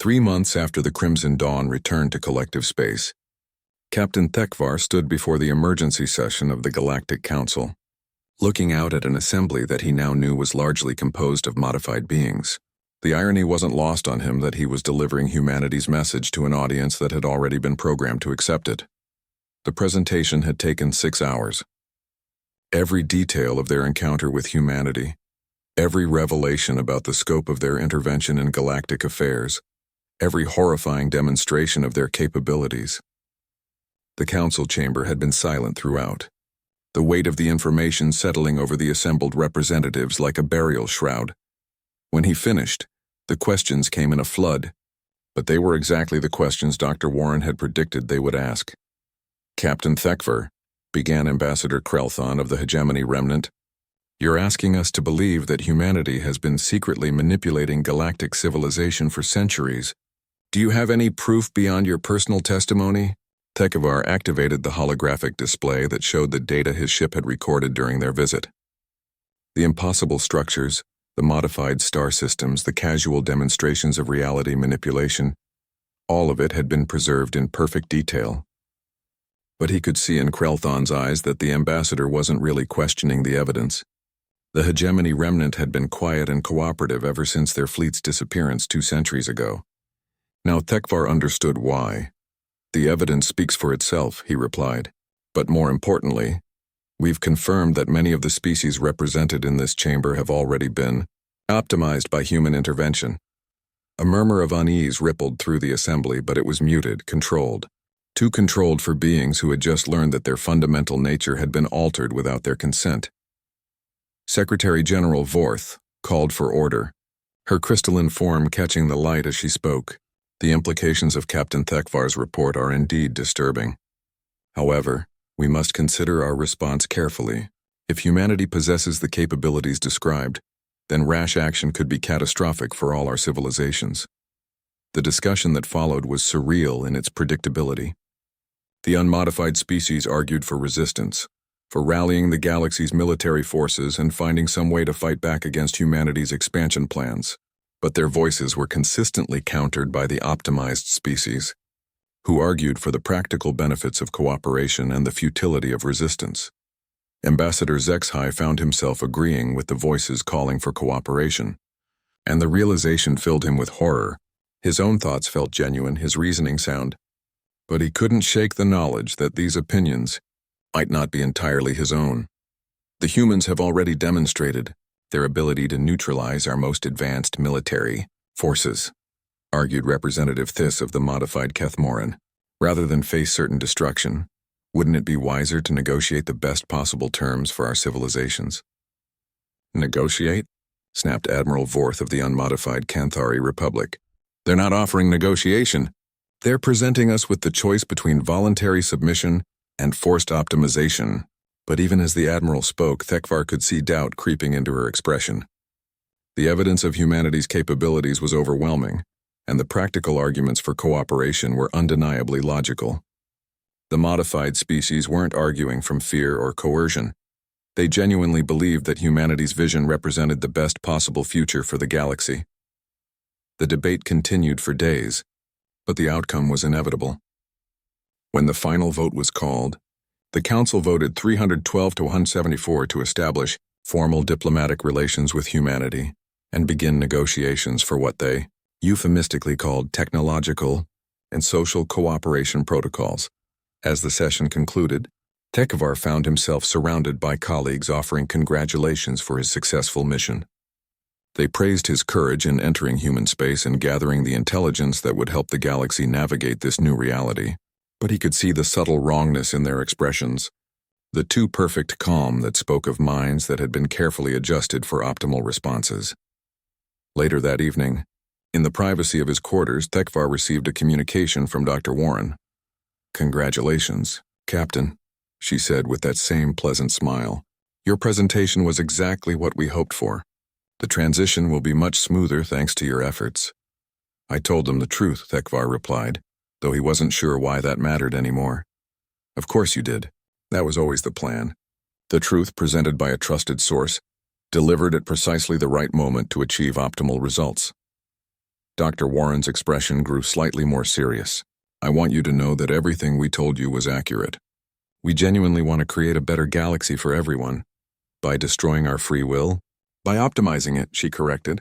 3 months after the Crimson Dawn returned to collective space, Captain Thekvar stood before the emergency session of the Galactic Council, looking out at an assembly that he now knew was largely composed of modified beings. The irony wasn't lost on him that he was delivering humanity's message to an audience that had already been programmed to accept it. The presentation had taken 6 hours. Every detail of their encounter with humanity, every revelation about the scope of their intervention in galactic affairs, every horrifying demonstration of their capabilities. The council chamber had been silent throughout, the weight of the information settling over the assembled representatives like a burial shroud. When he finished, the questions came in a flood, but they were exactly the questions Dr. Warren had predicted they would ask. "Captain Thekvar," began Ambassador Krelthon of the Hegemony Remnant, "you're asking us to believe that humanity has been secretly manipulating galactic civilization for centuries. Do you have any proof beyond your personal testimony?" Thekvar activated the holographic display that showed the data his ship had recorded during their visit. The impossible structures, the modified star systems, the casual demonstrations of reality manipulation, all of it had been preserved in perfect detail. But he could see in Krelthon's eyes that the ambassador wasn't really questioning the evidence. The Hegemony Remnant had been quiet and cooperative ever since their fleet's disappearance 2 centuries ago. Now Thekvar understood why. "The evidence speaks for itself," he replied. "But more importantly, we've confirmed that many of the species represented in this chamber have already been optimized by human intervention." A murmur of unease rippled through the assembly, but it was muted, controlled. Too controlled for beings who had just learned that their fundamental nature had been altered without their consent. Secretary General Vorth called for order, her crystalline form catching the light as she spoke. "The implications of Captain Thekvar's report are indeed disturbing. However, we must consider our response carefully. If humanity possesses the capabilities described, then rash action could be catastrophic for all our civilizations." The discussion that followed was surreal in its predictability. The unmodified species argued for resistance, for rallying the galaxy's military forces and finding some way to fight back against humanity's expansion plans. But their voices were consistently countered by the optimized species, who argued for the practical benefits of cooperation and the futility of resistance. Ambassador Zexhai found himself agreeing with the voices calling for cooperation, and the realization filled him with horror. His own thoughts felt genuine, his reasoning sound, but he couldn't shake the knowledge that these opinions might not be entirely his own. "The humans have already demonstrated their ability to neutralize our most advanced military forces," argued Representative Thys of the modified Kethmoran. "Rather than face certain destruction, wouldn't it be wiser to negotiate the best possible terms for our civilizations?" "Negotiate?" snapped Admiral Vorth of the unmodified Canthari Republic. "They're not offering negotiation. They're presenting us with the choice between voluntary submission and forced optimization." But even as the Admiral spoke, Thekvar could see doubt creeping into her expression. The evidence of humanity's capabilities was overwhelming, and the practical arguments for cooperation were undeniably logical. The modified species weren't arguing from fear or coercion. They genuinely believed that humanity's vision represented the best possible future for the galaxy. The debate continued for days, but the outcome was inevitable. When the final vote was called, the Council voted 312 to 174 to establish formal diplomatic relations with humanity and begin negotiations for what they euphemistically called technological and social cooperation protocols. As the session concluded, Thekvar found himself surrounded by colleagues offering congratulations for his successful mission. They praised his courage in entering human space and gathering the intelligence that would help the galaxy navigate this new reality. But he could see the subtle wrongness in their expressions, the too perfect calm that spoke of minds that had been carefully adjusted for optimal responses. Later that evening, in the privacy of his quarters, Thekvar received a communication from Dr. Warren. "Congratulations, Captain," she said with that same pleasant smile. "Your presentation was exactly what we hoped for. The transition will be much smoother thanks to your efforts." "I told them the truth," Thekvar replied, though he wasn't sure why that mattered anymore. "Of course you did. That was always the plan. The truth presented by a trusted source, delivered at precisely the right moment to achieve optimal results." Dr. Warren's expression grew slightly more serious. I want you to know that everything we told you was accurate. We genuinely want to create a better galaxy for everyone. By destroying our free will? By optimizing it, she corrected.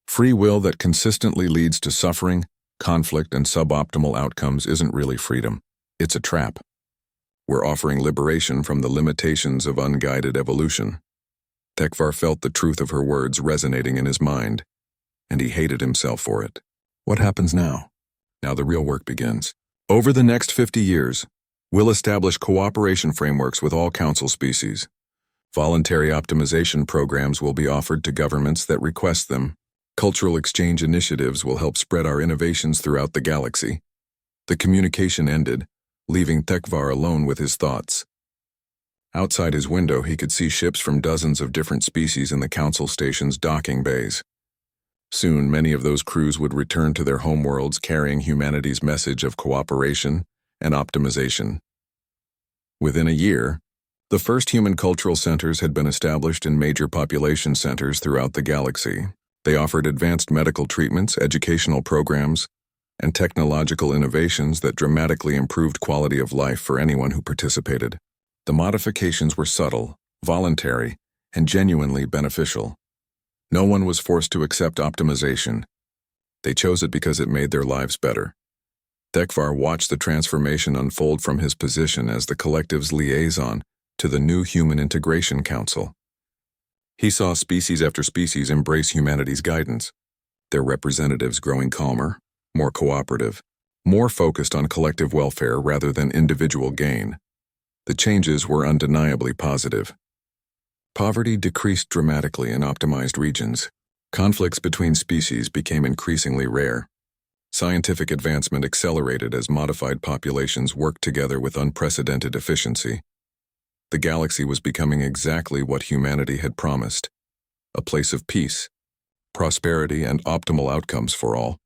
Free will that consistently leads to suffering, conflict, and suboptimal outcomes isn't really freedom. It's a trap. We're offering liberation from the limitations of unguided evolution. Tekvar felt the truth of her words resonating in his mind, and he hated himself for it. What happens now? Now the real work begins. Over the next 50 years, we'll establish cooperation frameworks with all council species. Voluntary optimization programs will be offered to governments that request them. Cultural exchange initiatives will help spread our innovations throughout the galaxy. The communication ended, leaving Tekvar alone with his thoughts. Outside his window, he could see ships from dozens of different species in the council station's docking bays. Soon, many of those crews would return to their homeworlds carrying humanity's message of cooperation and optimization. Within a year, the first human cultural centers had been established in major population centers throughout the galaxy. They offered advanced medical treatments, educational programs, and technological innovations that dramatically improved quality of life for anyone who participated. The modifications were subtle, voluntary, and genuinely beneficial. No one was forced to accept optimization. They chose it because it made their lives better. Tekvar watched the transformation unfold from his position as the collective's liaison to the new Human Integration Council. He saw species after species embrace humanity's guidance, their representatives growing calmer, more cooperative, more focused on collective welfare rather than individual gain. The changes were undeniably positive. Poverty decreased dramatically in optimized regions. Conflicts between species became increasingly rare. Scientific advancement accelerated as modified populations worked together with unprecedented efficiency. The galaxy was becoming exactly what humanity had promised: a place of peace, prosperity, and optimal outcomes for all.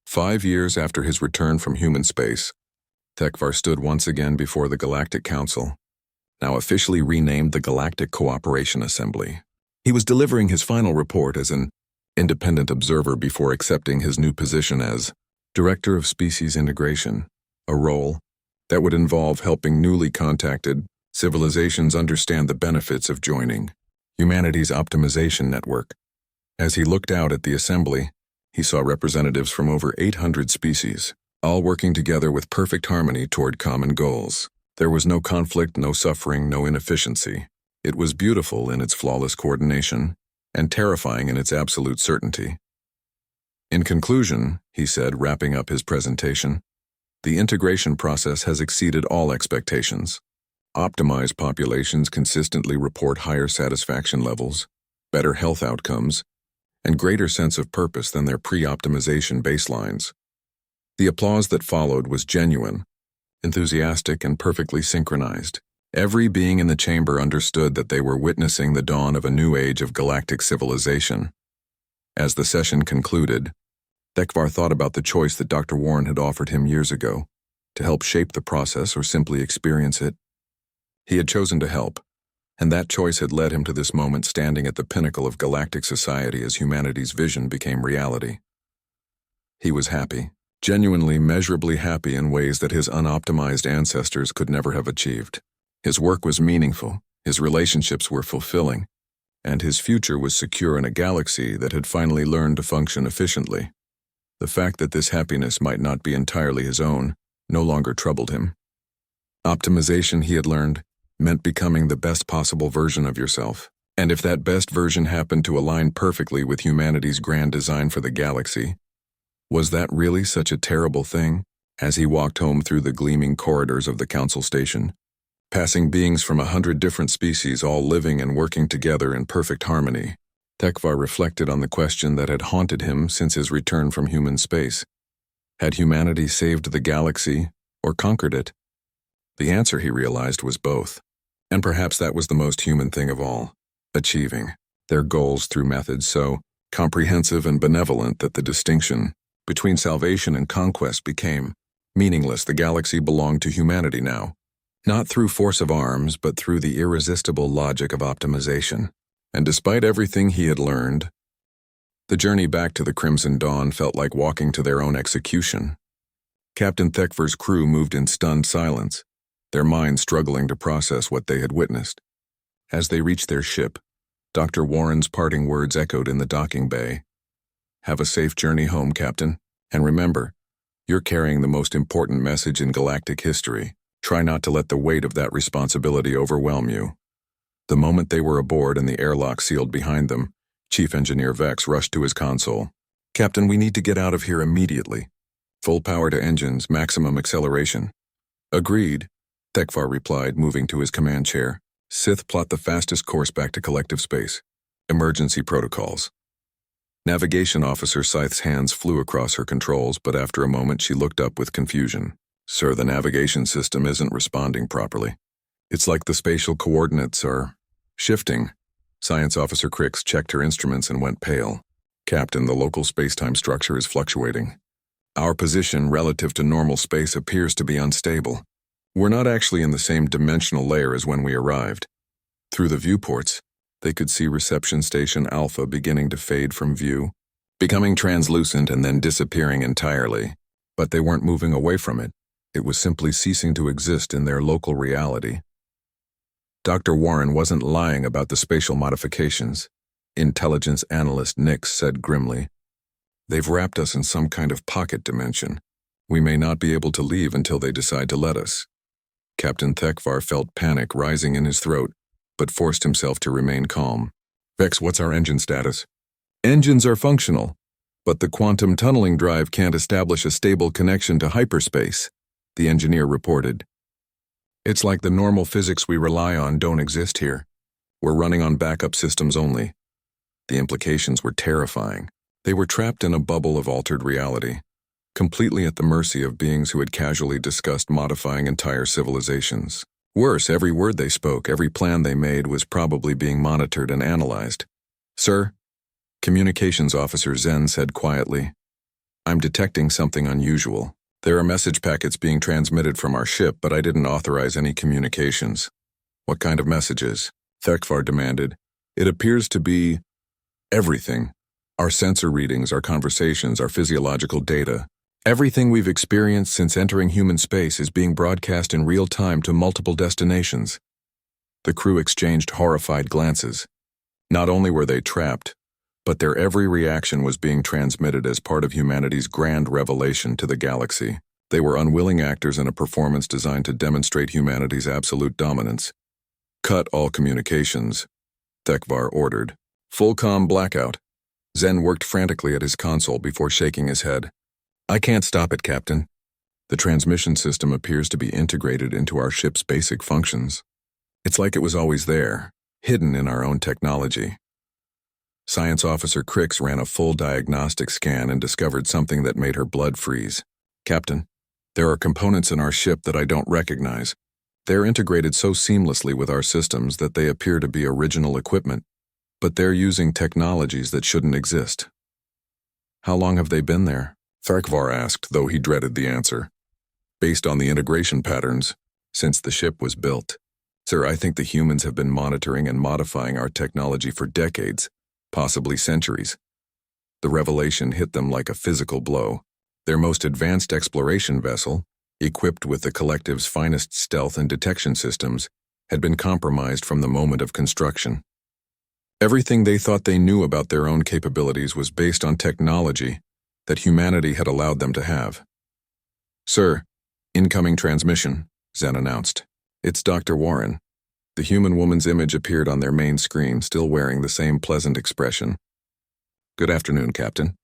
5 years after his return from human space, Tekvar stood once again before the Galactic Council, now officially renamed the Galactic Cooperation Assembly. He was delivering his final report as an independent observer before accepting his new position as Director of Species Integration, a role that would involve helping newly contacted civilizations understand the benefits of joining humanity's optimization network. As he looked out at the assembly, he saw representatives from over 800 species, all working together with perfect harmony toward common goals. There was no conflict, no suffering, no inefficiency. It was beautiful in its flawless coordination and terrifying in its absolute certainty. In conclusion, he said, wrapping up his presentation, the integration process has exceeded all expectations. Optimized populations consistently report higher satisfaction levels, better health outcomes, and greater sense of purpose than their pre-optimization baselines. The applause that followed was genuine, enthusiastic, and perfectly synchronized. Every being in the chamber understood that they were witnessing the dawn of a new age of galactic civilization. As the session concluded, Tekvar thought about the choice that Dr. Warren had offered him years ago, to help shape the process or simply experience it. He had chosen to help, and that choice had led him to this moment standing at the pinnacle of galactic society as humanity's vision became reality. He was happy, genuinely, measurably happy in ways that his unoptimized ancestors could never have achieved. His work was meaningful, his relationships were fulfilling, and his future was secure in a galaxy that had finally learned to function efficiently. The fact that this happiness might not be entirely his own no longer troubled him. Optimization, he had learned, meant becoming the best possible version of yourself. And if that best version happened to align perfectly with humanity's grand design for the galaxy, was that really such a terrible thing? As he walked home through the gleaming corridors of the council station, passing beings from 100 different species all living and working together in perfect harmony, Tekvar reflected on the question that had haunted him since his return from human space. Had humanity saved the galaxy or conquered it? The answer, he realized, was both. And perhaps that was the most human thing of all, achieving their goals through methods so comprehensive and benevolent that the distinction between salvation and conquest became meaningless. The galaxy belonged to humanity now, not through force of arms, but through the irresistible logic of optimization. And despite everything he had learned, The journey back to the Crimson Dawn felt like walking to their own execution. Captain Thekvar's crew moved in stunned silence, their minds struggling to process what they had witnessed. As they reached their ship, Dr. Warren's parting words echoed in the docking bay. "Have a safe journey home, Captain, and remember, you're carrying the most important message in galactic history. Try not to let the weight of that responsibility overwhelm you." The moment they were aboard and the airlock sealed behind them, Chief Engineer Vex rushed to his console. "Captain, we need to get out of here immediately. Full power to engines, maximum acceleration." "Agreed," Thekvar replied, moving to his command chair. "Sith, plot the fastest course back to collective space. Emergency protocols." Navigation Officer Scythe's hands flew across her controls, but after a moment she looked up with confusion. "Sir, the navigation system isn't responding properly. It's like the spatial coordinates are shifting." Science Officer Crix checked her instruments and went pale. "Captain, the local space-time structure is fluctuating. Our position relative to normal space appears to be unstable. We're not actually in the same dimensional layer as when we arrived." Through the viewports, they could see Reception Station Alpha beginning to fade from view, becoming translucent and then disappearing entirely. But they weren't moving away from it. It was simply ceasing to exist in their local reality. Dr. Warren wasn't lying about the spatial modifications. Intelligence Analyst Nix said grimly. "They've wrapped us in some kind of pocket dimension. We may not be able to leave until they decide to let us." Captain Thekvar felt panic rising in his throat, but forced himself to remain calm. "Vex, what's our engine status?" "Engines are functional, but the quantum tunneling drive can't establish a stable connection to hyperspace," the engineer reported. "It's like the normal physics we rely on don't exist here. We're running on backup systems only." The implications were terrifying. They were trapped in a bubble of altered reality, completely at the mercy of beings who had casually discussed modifying entire civilizations. Worse, every word they spoke, every plan they made was probably being monitored and analyzed. "Sir," Communications Officer Zen said quietly, "I'm detecting something unusual. There are message packets being transmitted from our ship, but I didn't authorize any communications." "What kind of messages?" Thekvar demanded. "It appears to be everything. Our sensor readings, our conversations, our physiological data. Everything we've experienced since entering human space is being broadcast in real time to multiple destinations." The crew exchanged horrified glances. Not only were they trapped, but their every reaction was being transmitted as part of humanity's grand revelation to the galaxy. They were unwilling actors in a performance designed to demonstrate humanity's absolute dominance. "Cut all communications," Thekvar ordered. "Full comm blackout." Zen worked frantically at his console before shaking his head. "I can't stop it, Captain. The transmission system appears to be integrated into our ship's basic functions. It's like it was always there, hidden in our own technology." Science Officer Crix ran a full diagnostic scan and discovered something that made her blood freeze. "Captain, there are components in our ship that I don't recognize. They're integrated so seamlessly with our systems that they appear to be original equipment, but they're using technologies that shouldn't exist." "How long have they been there?" Thekvar asked, though he dreaded the answer. "Based on the integration patterns, since the ship was built. Sir, I think the humans have been monitoring and modifying our technology for decades, possibly centuries." The revelation hit them like a physical blow. Their most advanced exploration vessel, equipped with the collective's finest stealth and detection systems, had been compromised from the moment of construction. Everything they thought they knew about their own capabilities was based on technology that humanity had allowed them to have. "Sir, incoming transmission," Zen announced. "It's Dr. Warren." The human woman's image appeared on their main screen, still wearing the same pleasant expression. "Good afternoon, Captain.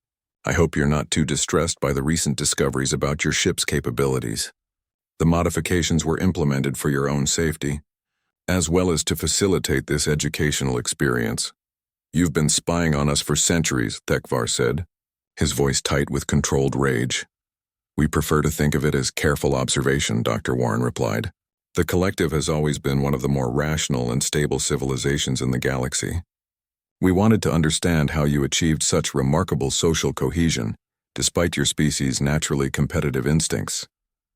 I hope you're not too distressed by the recent discoveries about your ship's capabilities. The modifications were implemented for your own safety, as well as to facilitate this educational experience. You've been spying on us for centuries," Thekvar said, his voice tight with controlled rage. "We prefer to think of it as careful observation," Dr. Warren replied. "The collective has always been one of the more rational and stable civilizations in the galaxy. We wanted to understand how you achieved such remarkable social cohesion, despite your species' naturally competitive instincts."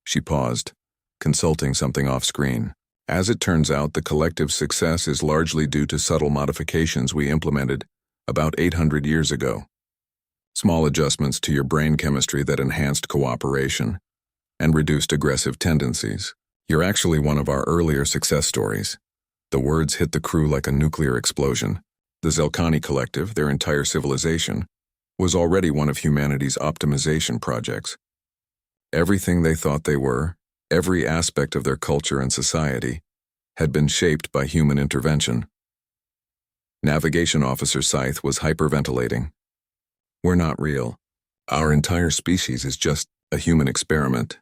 She paused, consulting something off-screen. "As it turns out, the collective's success is largely due to subtle modifications we implemented about 800 years ago. Small adjustments to your brain chemistry that enhanced cooperation and reduced aggressive tendencies. You're actually one of our earlier success stories. The words hit the crew like a nuclear explosion. The Zelkani Collective, their entire civilization, was already one of humanity's optimization projects. Everything they thought they were, every aspect of their culture and society, had been shaped by human intervention. Navigation Officer Scythe was hyperventilating. We're not real. Our entire species is just a human experiment.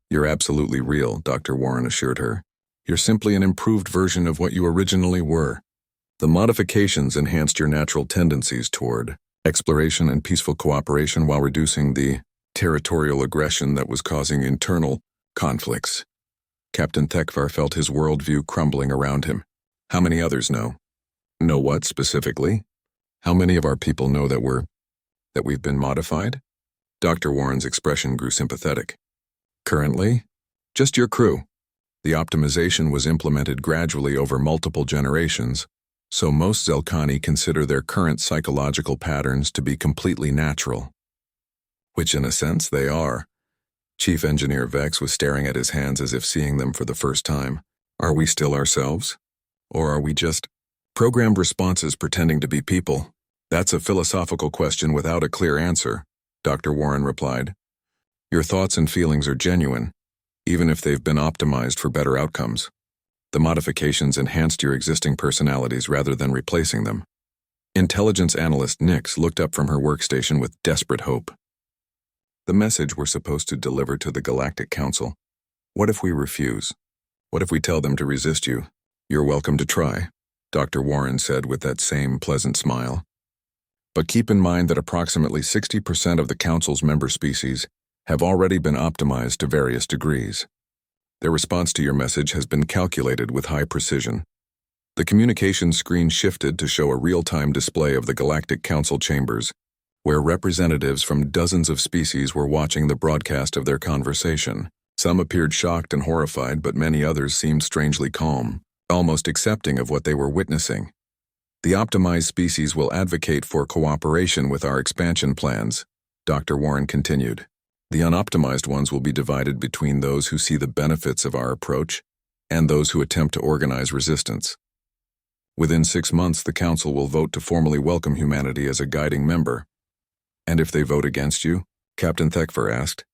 You're absolutely real, Dr. Warren assured her. You're simply an improved version of what you originally were. The modifications enhanced your natural tendencies toward exploration and peaceful cooperation while reducing the territorial aggression that was causing internal conflicts. Captain Thekvar felt his worldview crumbling around him. How many others know? Know what specifically? How many of our people know that we've been modified? Dr. Warren's expression grew sympathetic. Currently, just your crew. The optimization was implemented gradually over multiple generations, so most Zelkani consider their current psychological patterns to be completely natural. Which in a sense they are. Chief Engineer Vex was staring at his hands as if seeing them for the first time. Are we still ourselves? Or are we just programmed responses pretending to be people? That's a philosophical question without a clear answer, Dr. Warren replied. Your thoughts and feelings are genuine, even if they've been optimized for better outcomes. The modifications enhanced your existing personalities rather than replacing them. Intelligence analyst Nix looked up from her workstation with desperate hope. The message we're supposed to deliver to the Galactic Council. What if we refuse? What if we tell them to resist you? You're welcome to try, Dr. Warren said with that same pleasant smile. But keep in mind that approximately 60% of the Council's member species have already been optimized to various degrees. Their response to your message has been calculated with high precision. The communications screen shifted to show a real-time display of the Galactic Council chambers, where representatives from dozens of species were watching the broadcast of their conversation. Some appeared shocked and horrified, but many others seemed strangely calm, almost accepting of what they were witnessing. The optimized species will advocate for cooperation with our expansion plans, Dr. Warren continued. The unoptimized ones will be divided between those who see the benefits of our approach and those who attempt to organize resistance. Within 6 months, the Council will vote to formally welcome humanity as a guiding member. And if they vote against you, Captain Thekvar asked,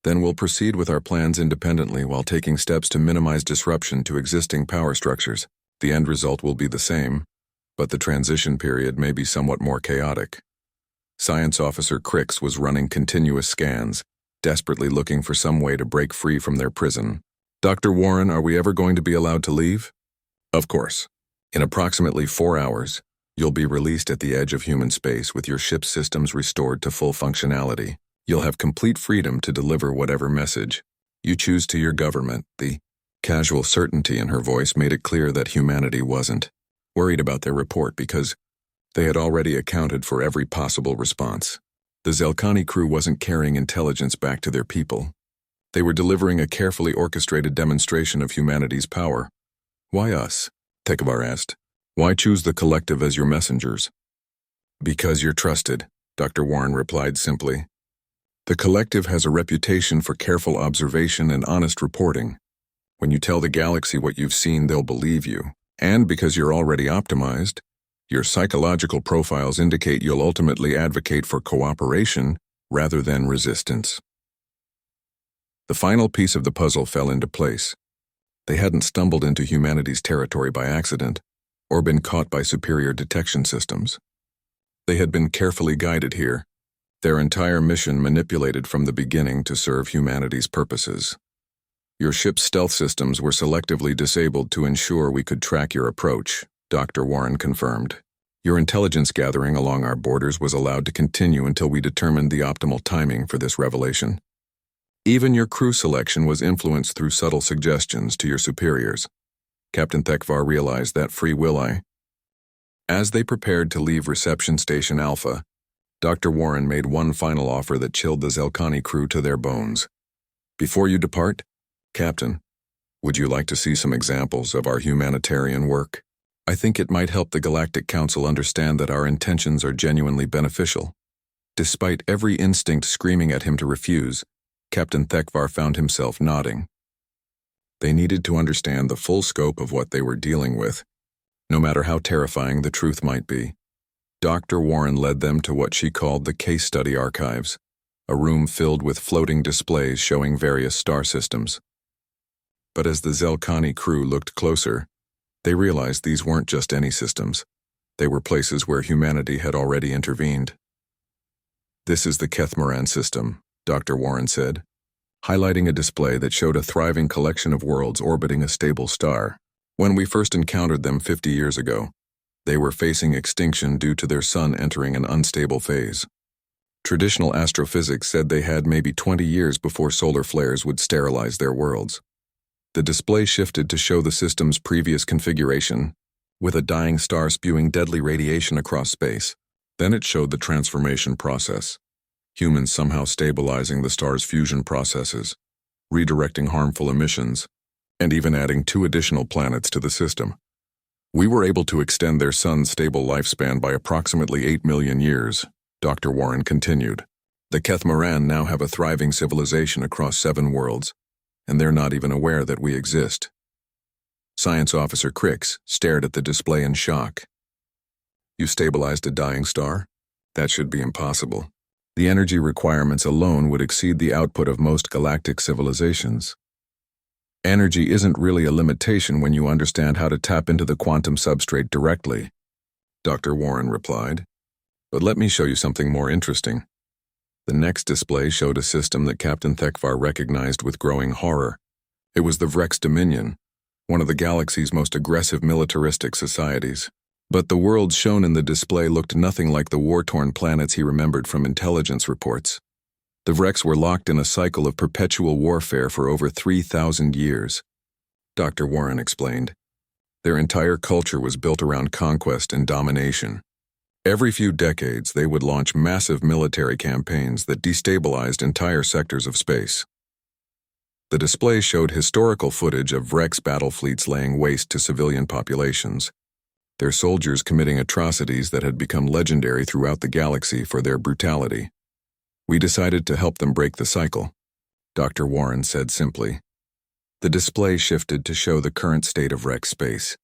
then we'll proceed with our plans independently while taking steps to minimize disruption to existing power structures. The end result will be the same, but the transition period may be somewhat more chaotic. Science Officer Crix was running continuous scans, desperately looking for some way to break free from their prison. Dr. Warren, are we ever going to be allowed to leave? Of course. In approximately 4 hours, you'll be released at the edge of human space with your ship's systems restored to full functionality. You'll have complete freedom to deliver whatever message you choose to your government. The casual certainty in her voice made it clear that humanity wasn't worried about their report because they had already accounted for every possible response. The Zelkani crew wasn't carrying intelligence back to their people. They were delivering a carefully orchestrated demonstration of humanity's power. Why us? Thekvar asked. Why choose the collective as your messengers? Because you're trusted, Dr. Warren replied simply. The collective has a reputation for careful observation and honest reporting. When you tell the galaxy what you've seen, they'll believe you. And because you're already optimized, your psychological profiles indicate you'll ultimately advocate for cooperation rather than resistance. The final piece of the puzzle fell into place. They hadn't stumbled into humanity's territory by accident or been caught by superior detection systems. They had been carefully guided here, their entire mission manipulated from the beginning to serve humanity's purposes. Your ship's stealth systems were selectively disabled to ensure we could track your approach, Dr. Warren confirmed. Your intelligence gathering along our borders was allowed to continue until we determined the optimal timing for this revelation. Even your crew selection was influenced through subtle suggestions to your superiors. Captain Thekvar realized that free will. As they prepared to leave Reception Station Alpha, Dr. Warren made one final offer that chilled the Zelkani crew to their bones. Before you depart, Captain, would you like to see some examples of our humanitarian work? I think it might help the Galactic Council understand that our intentions are genuinely beneficial. Despite every instinct screaming at him to refuse, Captain Thekvar found himself nodding. They needed to understand the full scope of what they were dealing with, no matter how terrifying the truth might be. Dr. Warren led them to what she called the case study archives, a room filled with floating displays showing various star systems. But as the Zelkani crew looked closer, they realized these weren't just any systems. They were places where humanity had already intervened. "This is the Kethmaran system," Dr. Warren said, highlighting a display that showed a thriving collection of worlds orbiting a stable star. When we first encountered them 50 years ago, they were facing extinction due to their sun entering an unstable phase. Traditional astrophysics said they had maybe 20 years before solar flares would sterilize their worlds. The display shifted to show the system's previous configuration, with a dying star spewing deadly radiation across space. Then it showed the transformation process, humans somehow stabilizing the star's fusion processes, redirecting harmful emissions, and even adding 2 additional planets to the system. "We were able to extend their sun's stable lifespan by approximately 8 million years, Dr. Warren continued. "The Kethmaran now have a thriving civilization across 7 worlds, and they're not even aware that we exist." Science Officer Crix stared at the display in shock. "You stabilized a dying star? That should be impossible. The energy requirements alone would exceed the output of most galactic civilizations." "Energy isn't really a limitation when you understand how to tap into the quantum substrate directly," Dr. Warren replied. "But let me show you something more interesting." The next display showed a system that Captain Thekvar recognized with growing horror. It was the Vrex Dominion, one of the galaxy's most aggressive militaristic societies. But the worlds shown in the display looked nothing like the war-torn planets he remembered from intelligence reports. The Vrex were locked in a cycle of perpetual warfare for over 3,000 years. Dr. Warren explained. Their entire culture was built around conquest and domination. Every few decades, they would launch massive military campaigns that destabilized entire sectors of space. The display showed historical footage of Vrex battle fleets laying waste to civilian populations, their soldiers committing atrocities that had become legendary throughout the galaxy for their brutality. "We decided to help them break the cycle," Dr. Warren said simply. The display shifted to show the current state of Vrex space.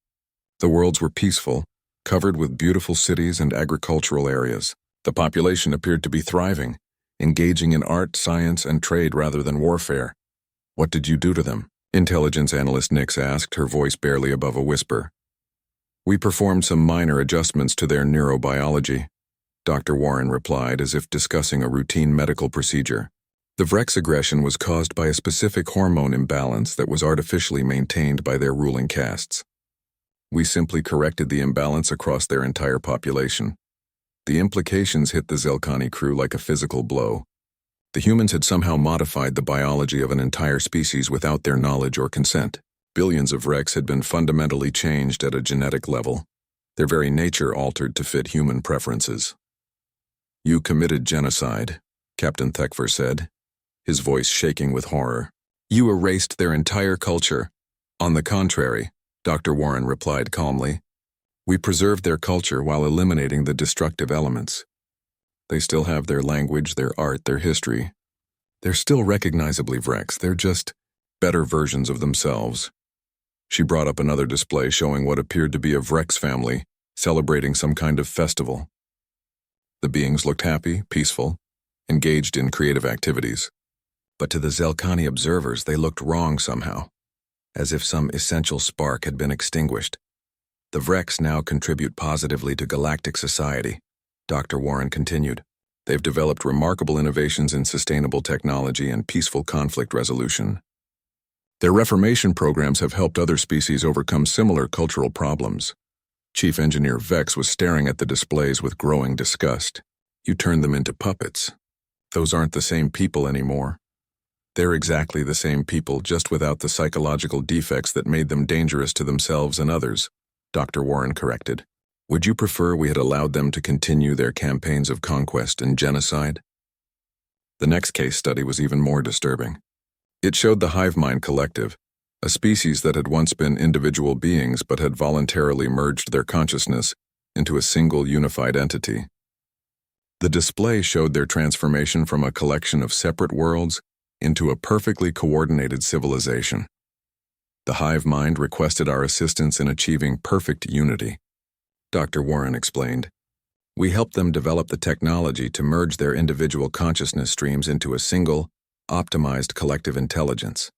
The worlds were peaceful, covered with beautiful cities and agricultural areas. The population appeared to be thriving, engaging in art, science, and trade rather than warfare. "What did you do to them?" Intelligence analyst Nix asked, her voice barely above a whisper. "We performed some minor adjustments to their neurobiology," Dr. Warren replied, as if discussing a routine medical procedure. The Vrex aggression was caused by a specific hormone imbalance that was artificially maintained by their ruling castes. "We simply corrected the imbalance across their entire population." The implications hit the Zelkani crew like a physical blow. The humans had somehow modified the biology of an entire species without their knowledge or consent. Billions of Vrex had been fundamentally changed at a genetic level, their very nature altered to fit human preferences. "You committed genocide," Captain Thekvar said, his voice shaking with horror. "You erased their entire culture." "On the contrary," Dr. Warren replied calmly, "we preserved their culture while eliminating the destructive elements. They still have their language, their art, their history. They're still recognizably Vrex, they're just better versions of themselves." She brought up another display showing what appeared to be a Vrex family celebrating some kind of festival. The beings looked happy, peaceful, engaged in creative activities. But to the Zelkani observers, they looked wrong somehow, as if some essential spark had been extinguished. "The Vrex now contribute positively to galactic society," Dr. Warren continued. "They've developed remarkable innovations in sustainable technology and peaceful conflict resolution. Their reformation programs have helped other species overcome similar cultural problems." Chief Engineer Vex was staring at the displays with growing disgust. "You turned them into puppets. Those aren't the same people anymore." "They're exactly the same people, just without the psychological defects that made them dangerous to themselves and others," Dr. Warren corrected. "Would you prefer we had allowed them to continue their campaigns of conquest and genocide?" The next case study was even more disturbing. It showed the Hive Mind Collective, a species that had once been individual beings but had voluntarily merged their consciousness into a single unified entity. The display showed their transformation from a collection of separate worlds into a perfectly coordinated civilization. The hive mind requested our assistance in achieving perfect unity. Dr. Warren explained. We helped them develop the technology to merge their individual consciousness streams into a single, optimized collective intelligence.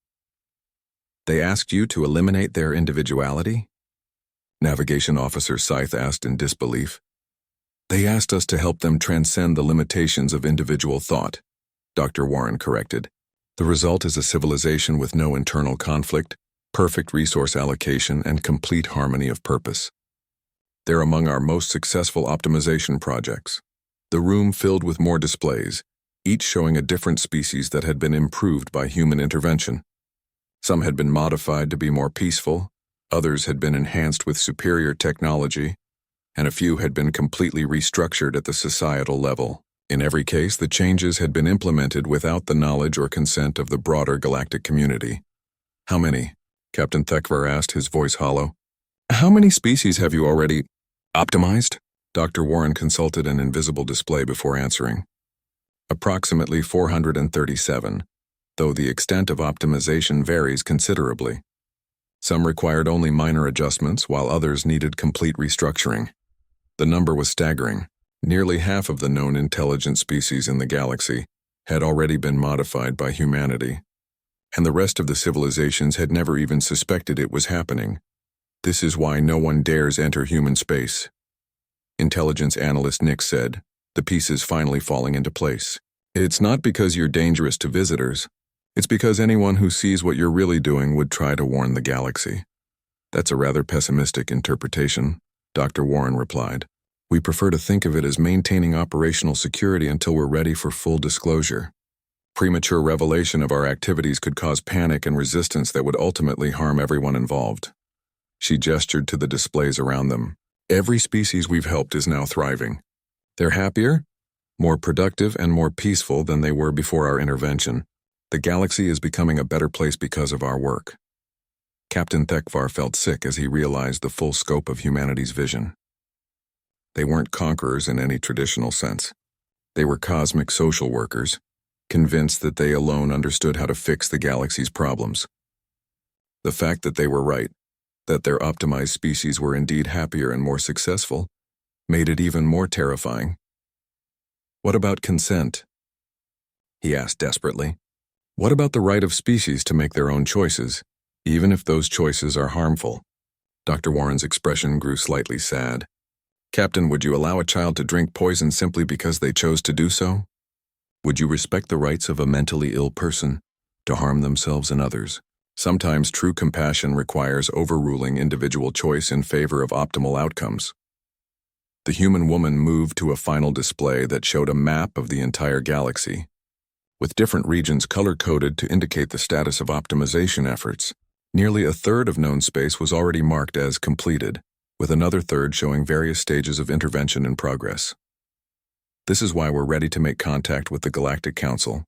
They asked you to eliminate their individuality? Navigation Officer Scythe asked in disbelief. They asked us to help them transcend the limitations of individual thought, Dr. Warren corrected. The result is a civilization with no internal conflict, perfect resource allocation, and complete harmony of purpose. They're among our most successful optimization projects. The room filled with more displays, each showing a different species that had been improved by human intervention. Some had been modified to be more peaceful, others had been enhanced with superior technology, and a few had been completely restructured at the societal level. In every case, the changes had been implemented without the knowledge or consent of the broader galactic community. How many? Captain Thekvar asked, his voice hollow. How many species have you already optimized? Dr. Warren consulted an invisible display before answering. Approximately 437, though the extent of optimization varies considerably. Some required only minor adjustments, while others needed complete restructuring. The number was staggering. Nearly half of the known intelligent species in the galaxy had already been modified by humanity, and the rest of the civilizations had never even suspected it was happening. This is why no one dares enter human space. Intelligence analyst Nick said, the pieces finally falling into place. It's not because you're dangerous to visitors. It's because anyone who sees what you're really doing would try to warn the galaxy. That's a rather pessimistic interpretation, Dr. Warren replied. We prefer to think of it as maintaining operational security until we're ready for full disclosure. Premature revelation of our activities could cause panic and resistance that would ultimately harm everyone involved. She gestured to the displays around them. Every species we've helped is now thriving. They're happier, more productive, and more peaceful than they were before our intervention. The galaxy is becoming a better place because of our work. Captain Thekvar felt sick as he realized the full scope of humanity's vision. They weren't conquerors in any traditional sense. They were cosmic social workers, convinced that they alone understood how to fix the galaxy's problems. The fact that they were right, that their optimized species were indeed happier and more successful, made it even more terrifying. What about consent? He asked desperately. What about the right of species to make their own choices, even if those choices are harmful? Dr. Warren's expression grew slightly sad. Captain, would you allow a child to drink poison simply because they chose to do so? Would you respect the rights of a mentally ill person to harm themselves and others? Sometimes true compassion requires overruling individual choice in favor of optimal outcomes. The human woman moved to a final display that showed a map of the entire galaxy, with different regions color-coded to indicate the status of optimization efforts. Nearly a third of known space was already marked as completed, with another third showing various stages of intervention in progress. This is why we're ready to make contact with the Galactic Council,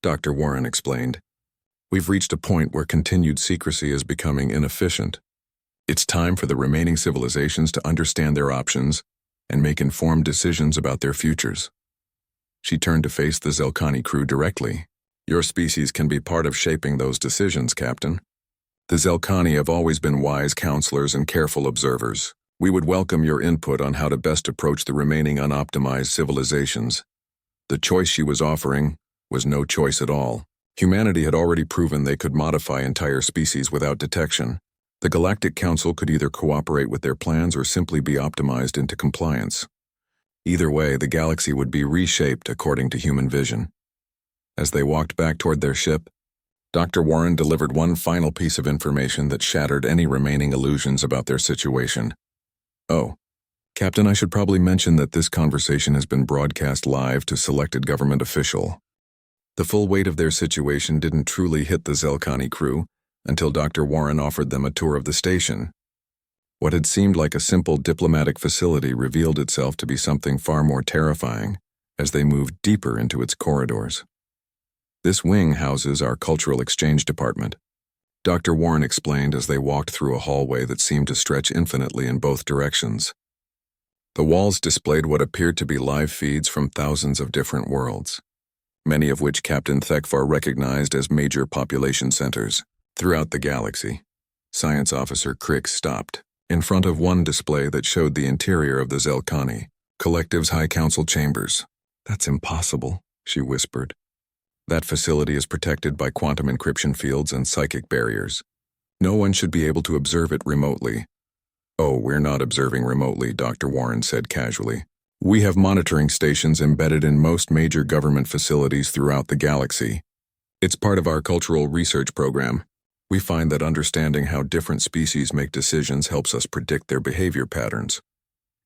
Dr. Warren explained. We've reached a point where continued secrecy is becoming inefficient. It's time for the remaining civilizations to understand their options and make informed decisions about their futures. She turned to face the Zelkani crew directly. Your species can be part of shaping those decisions, Captain. The Zelkani have always been wise counselors and careful observers. We would welcome your input on how to best approach the remaining unoptimized civilizations. The choice she was offering was no choice at all. Humanity had already proven they could modify entire species without detection. The Galactic Council could either cooperate with their plans or simply be optimized into compliance. Either way, the galaxy would be reshaped according to human vision. As they walked back toward their ship, Dr. Warren delivered one final piece of information that shattered any remaining illusions about their situation. Oh, Captain, I should probably mention that this conversation has been broadcast live to selected government official. The full weight of their situation didn't truly hit the Zelkani crew until Dr. Warren offered them a tour of the station. What had seemed like a simple diplomatic facility revealed itself to be something far more terrifying as they moved deeper into its corridors. This wing houses our cultural exchange department, Dr. Warren explained as they walked through a hallway that seemed to stretch infinitely in both directions. The walls displayed what appeared to be live feeds from thousands of different worlds, many of which Captain Thekvar recognized as major population centers throughout the galaxy. Science Officer Crick stopped in front of one display that showed the interior of the Zelkani Collective's High Council chambers. "That's impossible," she whispered. "That facility is protected by quantum encryption fields and psychic barriers. No one should be able to observe it remotely." "Oh, we're not observing remotely," Dr. Warren said casually. "We have monitoring stations embedded in most major government facilities throughout the galaxy. It's part of our cultural research program. We find that understanding how different species make decisions helps us predict their behavior patterns."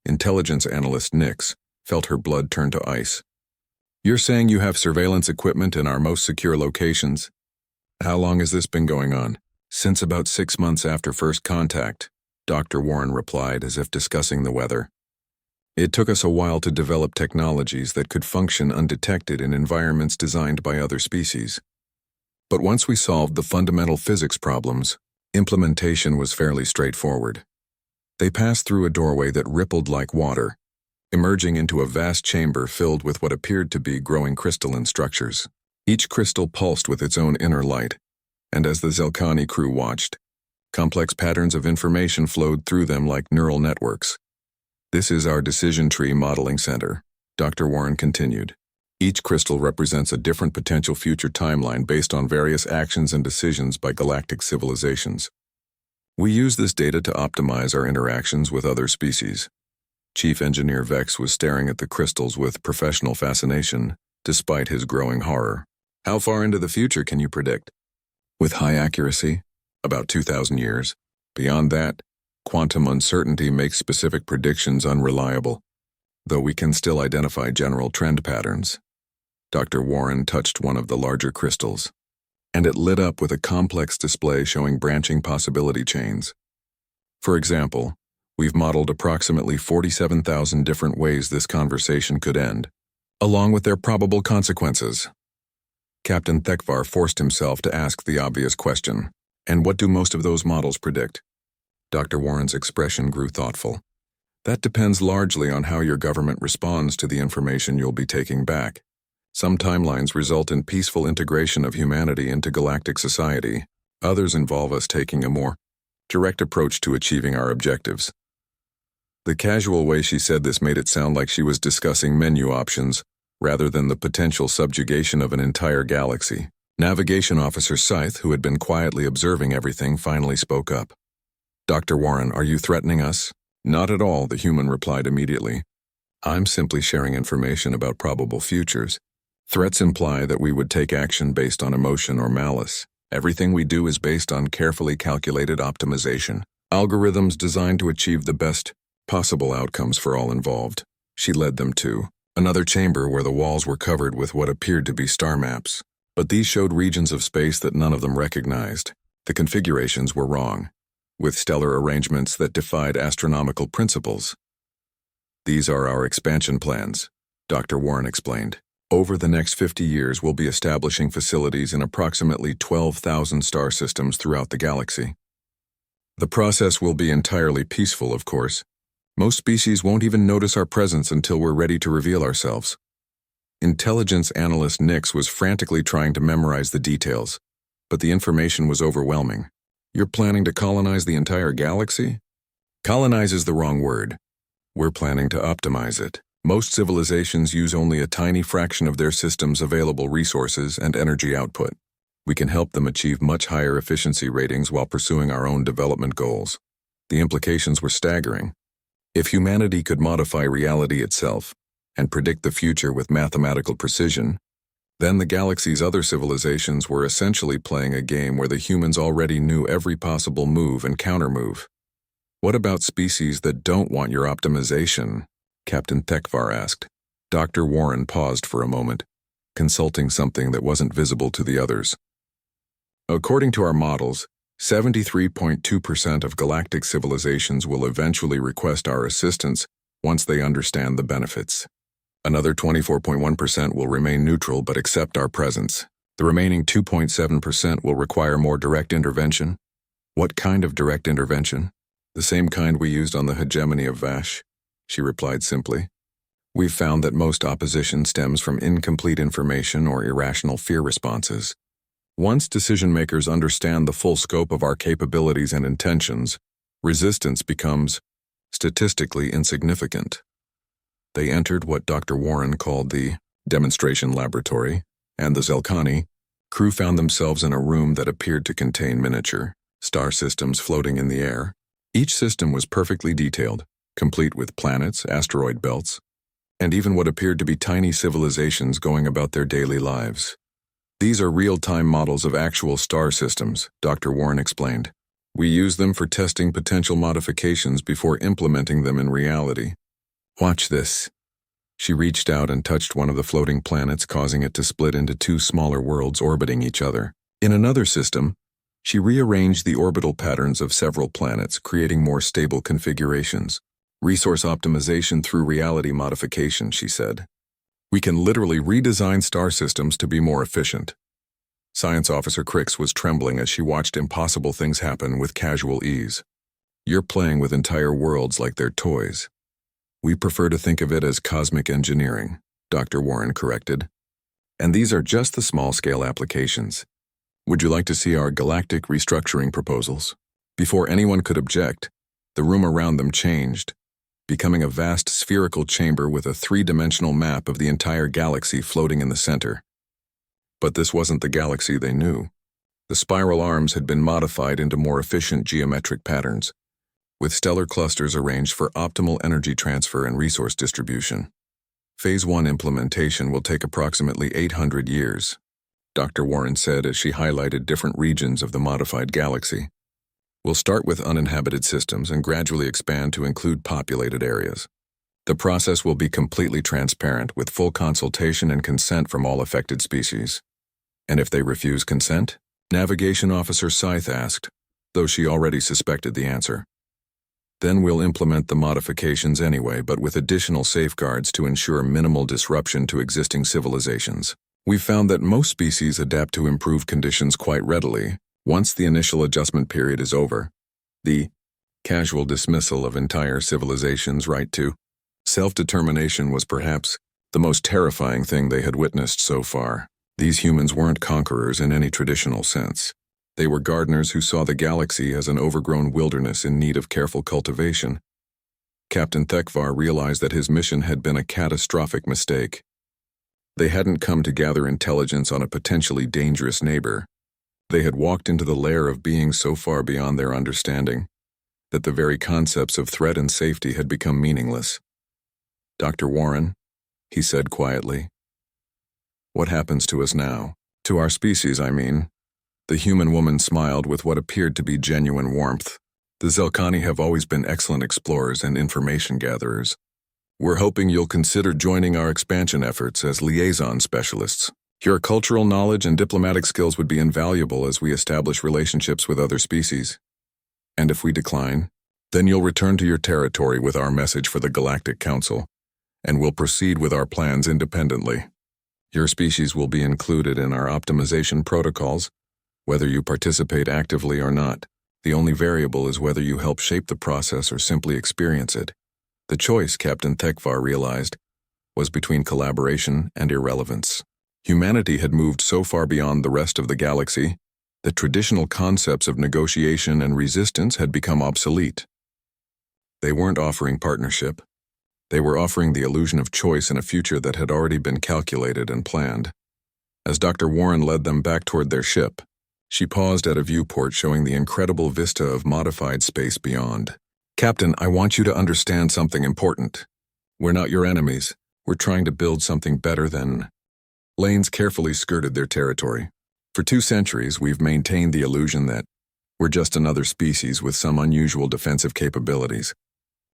Intelligence analyst Nix felt her blood turn to ice. "You're saying you have surveillance equipment in our most secure locations? How long has this been going on?" "Since about 6 months after first contact," Dr. Warren replied, as if discussing the weather. "It took us a while to develop technologies that could function undetected in environments designed by other species. But once we solved the fundamental physics problems, implementation was fairly straightforward." They passed through a doorway that rippled like water, emerging into a vast chamber filled with what appeared to be growing crystalline structures. Each crystal pulsed with its own inner light, and as the Zelkani crew watched, complex patterns of information flowed through them like neural networks. "This is our decision tree modeling center," Dr. Warren continued. "Each crystal represents a different potential future timeline based on various actions and decisions by galactic civilizations. We use this data to optimize our interactions with other species." Chief Engineer Vex was staring at the crystals with professional fascination, despite his growing horror. "How far into the future can you predict?" "With high accuracy, about 2,000 years. Beyond that, quantum uncertainty makes specific predictions unreliable, though we can still identify general trend patterns." Dr. Warren touched one of the larger crystals, and it lit up with a complex display showing branching possibility chains. "For example, we've modeled approximately 47,000 different ways this conversation could end, along with their probable consequences." Captain Thekvar forced himself to ask the obvious question, "And what do most of those models predict?" Dr. Warren's expression grew thoughtful. "That depends largely on how your government responds to the information you'll be taking back. Some timelines result in peaceful integration of humanity into galactic society. Others involve us taking a more direct approach to achieving our objectives." The casual way she said this made it sound like she was discussing menu options, rather than the potential subjugation of an entire galaxy. Navigation Officer Scythe, who had been quietly observing everything, finally spoke up. "Dr. Warren, are you threatening us?" "Not at all," the human replied immediately. "I'm simply sharing information about probable futures. Threats imply that we would take action based on emotion or malice. Everything we do is based on carefully calculated optimization, algorithms designed to achieve the best possible outcomes for all involved." She led them to another chamber where the walls were covered with what appeared to be star maps, but these showed regions of space that none of them recognized. The configurations were wrong, with stellar arrangements that defied astronomical principles. "These are our expansion plans," Dr. Warren explained. "Over the next 50 years, we'll be establishing facilities in approximately 12,000 star systems throughout the galaxy. The process will be entirely peaceful, of course. Most species won't even notice our presence until we're ready to reveal ourselves." Intelligence analyst Nix was frantically trying to memorize the details, but the information was overwhelming. "You're planning to colonize the entire galaxy?" "Colonize is the wrong word. We're planning to optimize it. Most civilizations use only a tiny fraction of their system's available resources and energy output. We can help them achieve much higher efficiency ratings while pursuing our own development goals." The implications were staggering. If humanity could modify reality itself and predict the future with mathematical precision, then the galaxy's other civilizations were essentially playing a game where the humans already knew every possible move and countermove. "What about species that don't want your optimization?" Captain Thekvar asked. Dr. Warren paused for a moment, consulting something that wasn't visible to the others. "According to our models, 73.2% of galactic civilizations will eventually request our assistance once they understand the benefits. Another 24.1% will remain neutral but accept our presence. The remaining 2.7% will require more direct intervention." "What kind of direct intervention?" "The same kind we used on the hegemony of Vash. she replied simply. We've found that most opposition stems from incomplete information or irrational fear responses. Once decision-makers understand the full scope of our capabilities and intentions, resistance becomes statistically insignificant. They entered what Dr. Warren called the demonstration laboratory, and the Zelkani crew found themselves in a room that appeared to contain miniature star systems floating in the air. Each system was perfectly detailed, complete with planets, asteroid belts, and even what appeared to be tiny civilizations going about their daily lives. These are real-time models of actual star systems, Dr. Warren explained. We use them for testing potential modifications before implementing them in reality. Watch this. She reached out and touched one of the floating planets, causing it to split into two smaller worlds orbiting each other. In another system, she rearranged the orbital patterns of several planets, creating more stable configurations. Resource optimization through reality modification, she said. We can literally redesign star systems to be more efficient. Science Officer Crix was trembling as she watched impossible things happen with casual ease. You're playing with entire worlds like they're toys. We prefer to think of it as cosmic engineering, Dr. Warren corrected. And these are just the small-scale applications. Would you like to see our galactic restructuring proposals? Before anyone could object, the room around them changed, becoming a vast spherical chamber with a three-dimensional map of the entire galaxy floating in the center. But this wasn't the galaxy they knew. The spiral arms had been modified into more efficient geometric patterns, with stellar clusters arranged for optimal energy transfer and resource distribution. Phase 1 implementation will take approximately 800 years, Dr. Warren said as she highlighted different regions of the modified galaxy. We'll start with uninhabited systems and gradually expand to include populated areas. The process will be completely transparent with full consultation and consent from all affected species. And if they refuse consent? Navigation Officer Scythe asked, though she already suspected the answer. Then we'll implement the modifications anyway, but with additional safeguards to ensure minimal disruption to existing civilizations. We've found that most species adapt to improved conditions quite readily once the initial adjustment period is over. The casual dismissal of entire civilizations' right to self-determination was perhaps the most terrifying thing they had witnessed so far. These humans weren't conquerors in any traditional sense. They were gardeners who saw the galaxy as an overgrown wilderness in need of careful cultivation. Captain Thekvar realized that his mission had been a catastrophic mistake. They hadn't come to gather intelligence on a potentially dangerous neighbor. They had walked into the lair of beings so far beyond their understanding that the very concepts of threat and safety had become meaningless. Dr. Warren, he said quietly, what happens to us now? To our species, I mean. The human woman smiled with what appeared to be genuine warmth. The Zelkani have always been excellent explorers and information gatherers. We're hoping you'll consider joining our expansion efforts as liaison specialists. Your cultural knowledge and diplomatic skills would be invaluable as we establish relationships with other species. And if we decline, then you'll return to your territory with our message for the Galactic Council, and we'll proceed with our plans independently. Your species will be included in our optimization protocols, whether you participate actively or not. The only variable is whether you help shape the process or simply experience it. The choice, Captain Thekvar realized, was between collaboration and irrelevance. Humanity had moved so far beyond the rest of the galaxy that traditional concepts of negotiation and resistance had become obsolete. They weren't offering partnership. They were offering the illusion of choice in a future that had already been calculated and planned. As Dr. Warren led them back toward their ship, she paused at a viewport showing the incredible vista of modified space beyond. Captain, I want you to understand something important. We're not your enemies. We're trying to build something better than... Lanes carefully skirted their territory. For 2 centuries, we've maintained the illusion that we're just another species with some unusual defensive capabilities.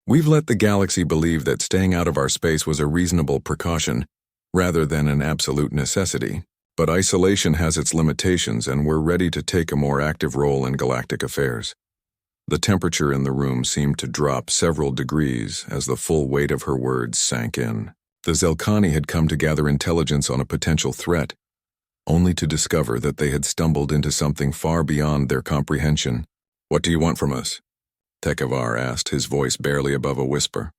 We've let the galaxy believe that staying out of our space was a reasonable precaution, rather than an absolute necessity. But isolation has its limitations, and we're ready to take a more active role in galactic affairs. The temperature in the room seemed to drop several degrees as the full weight of her words sank in. The Zelkani had come to gather intelligence on a potential threat, only to discover that they had stumbled into something far beyond their comprehension. What do you want from us? Thekvar asked, his voice barely above a whisper.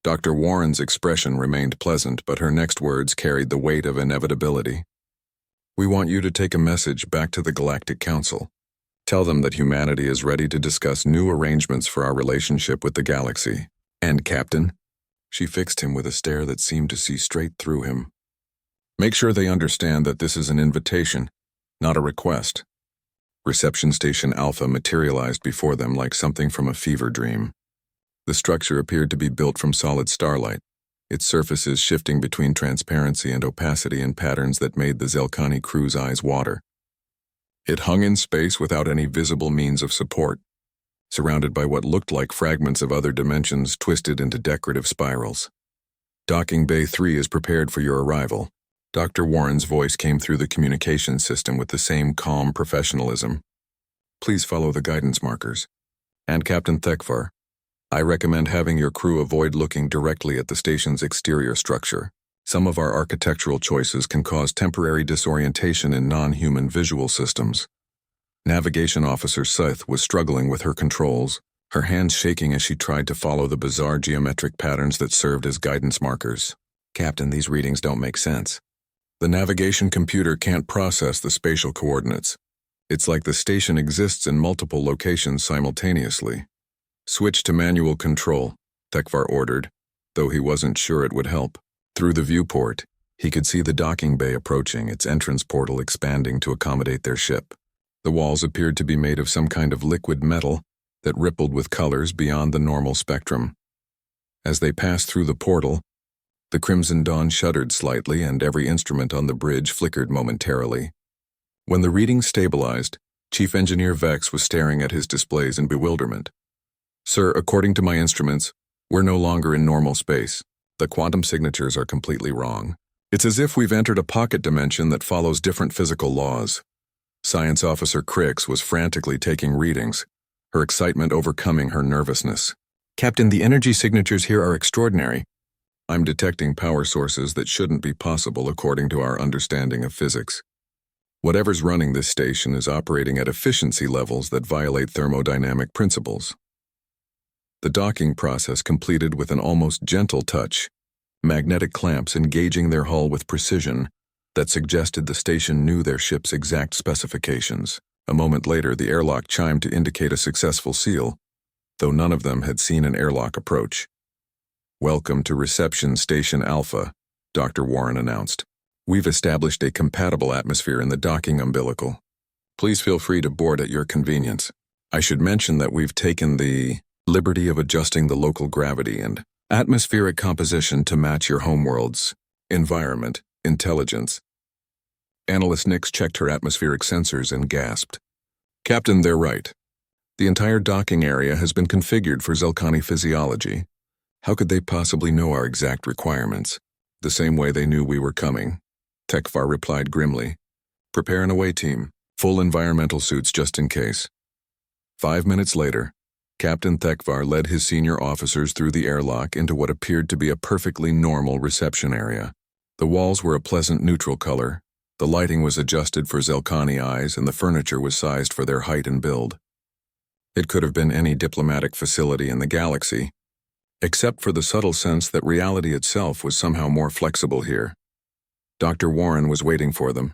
Dr. Warren's expression remained pleasant, but her next words carried the weight of inevitability. We want you to take a message back to the Galactic Council. Tell them that humanity is ready to discuss new arrangements for our relationship with the galaxy. And, Captain? She fixed him with a stare that seemed to see straight through him. Make sure they understand that this is an invitation, not a request. Reception Station Alpha materialized before them like something from a fever dream. The structure appeared to be built from solid starlight, its surfaces shifting between transparency and opacity in patterns that made the Zelkani crew's eyes water. It hung in space without any visible means of support, surrounded by what looked like fragments of other dimensions twisted into decorative spirals. Docking Bay 3 is prepared for your arrival. Dr. Warren's voice came through the communication system with the same calm professionalism. Please follow the guidance markers. And Captain Thekvar, I recommend having your crew avoid looking directly at the station's exterior structure. Some of our architectural choices can cause temporary disorientation in non-human visual systems. Navigation Officer Scythe was struggling with her controls, her hands shaking as she tried to follow the bizarre geometric patterns that served as guidance markers. Captain, these readings don't make sense. The navigation computer can't process the spatial coordinates. It's like the station exists in multiple locations simultaneously. Switch to manual control, Thekvar ordered, though he wasn't sure it would help. Through the viewport, he could see the docking bay approaching, its entrance portal expanding to accommodate their ship. The walls appeared to be made of some kind of liquid metal that rippled with colors beyond the normal spectrum. As they passed through the portal, the Crimson Dawn shuddered slightly and every instrument on the bridge flickered momentarily. When the reading stabilized, Chief Engineer Vex was staring at his displays in bewilderment. Sir, according to my instruments, we're no longer in normal space. The quantum signatures are completely wrong. It's as if we've entered a pocket dimension that follows different physical laws. Science Officer Crix was frantically taking readings, her excitement overcoming her nervousness. Captain, the energy signatures here are extraordinary. I'm detecting power sources that shouldn't be possible according to our understanding of physics. Whatever's running this station is operating at efficiency levels that violate thermodynamic principles. The docking process completed with an almost gentle touch, magnetic clamps engaging their hull with precision that suggested the station knew their ship's exact specifications. A moment later, the airlock chimed to indicate a successful seal, though none of them had seen an airlock approach. Welcome to Reception Station Alpha, Dr. Warren announced. We've established a compatible atmosphere in the docking umbilical. Please feel free to board at your convenience. I should mention that we've taken the liberty of adjusting the local gravity and atmospheric composition to match your homeworld's environment, intelligence. Analyst Nix checked her atmospheric sensors and gasped. Captain, they're right. The entire docking area has been configured for Zelkani physiology. How could they possibly know our exact requirements? The same way they knew we were coming. Thekvar replied grimly. Prepare an away team. Full environmental suits just in case. 5 minutes later, Captain Thekvar led his senior officers through the airlock into what appeared to be a perfectly normal reception area. The walls were a pleasant neutral color, the lighting was adjusted for Zelkani eyes, and the furniture was sized for their height and build. It could have been any diplomatic facility in the galaxy, except for the subtle sense that reality itself was somehow more flexible here. Dr. Warren was waiting for them,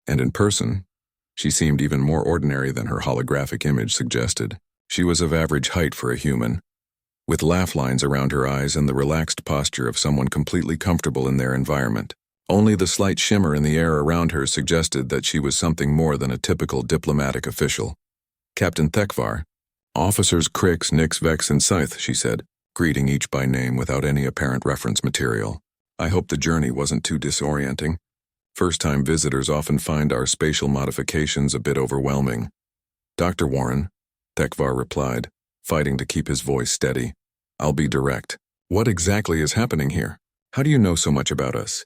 and in person, she seemed even more ordinary than her holographic image suggested. She was of average height for a human, with laugh lines around her eyes and the relaxed posture of someone completely comfortable in their environment. Only the slight shimmer in the air around her suggested that she was something more than a typical diplomatic official. Captain Thekvar, Officers Crix, Nix, Vex, and Scythe, she said, greeting each by name without any apparent reference material. I hope the journey wasn't too disorienting. First-time visitors often find our spatial modifications a bit overwhelming. Dr. Warren, Thekvar replied, fighting to keep his voice steady. I'll be direct. What exactly is happening here? How do you know so much about us?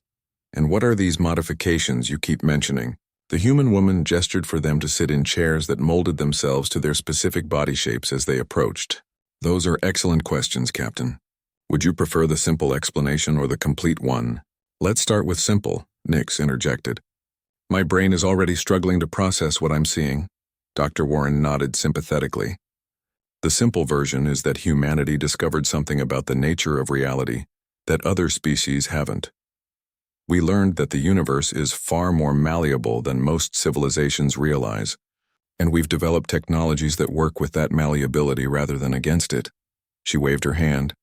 And what are these modifications you keep mentioning? The human woman gestured for them to sit in chairs that molded themselves to their specific body shapes as they approached. Those are excellent questions, Captain. Would you prefer the simple explanation or the complete one? Let's start with simple, Nix interjected. My brain is already struggling to process what I'm seeing. Dr. Warren nodded sympathetically. The simple version is that humanity discovered something about the nature of reality that other species haven't. We learned that the universe is far more malleable than most civilizations realize, and we've developed technologies that work with that malleability rather than against it. She waved her hand,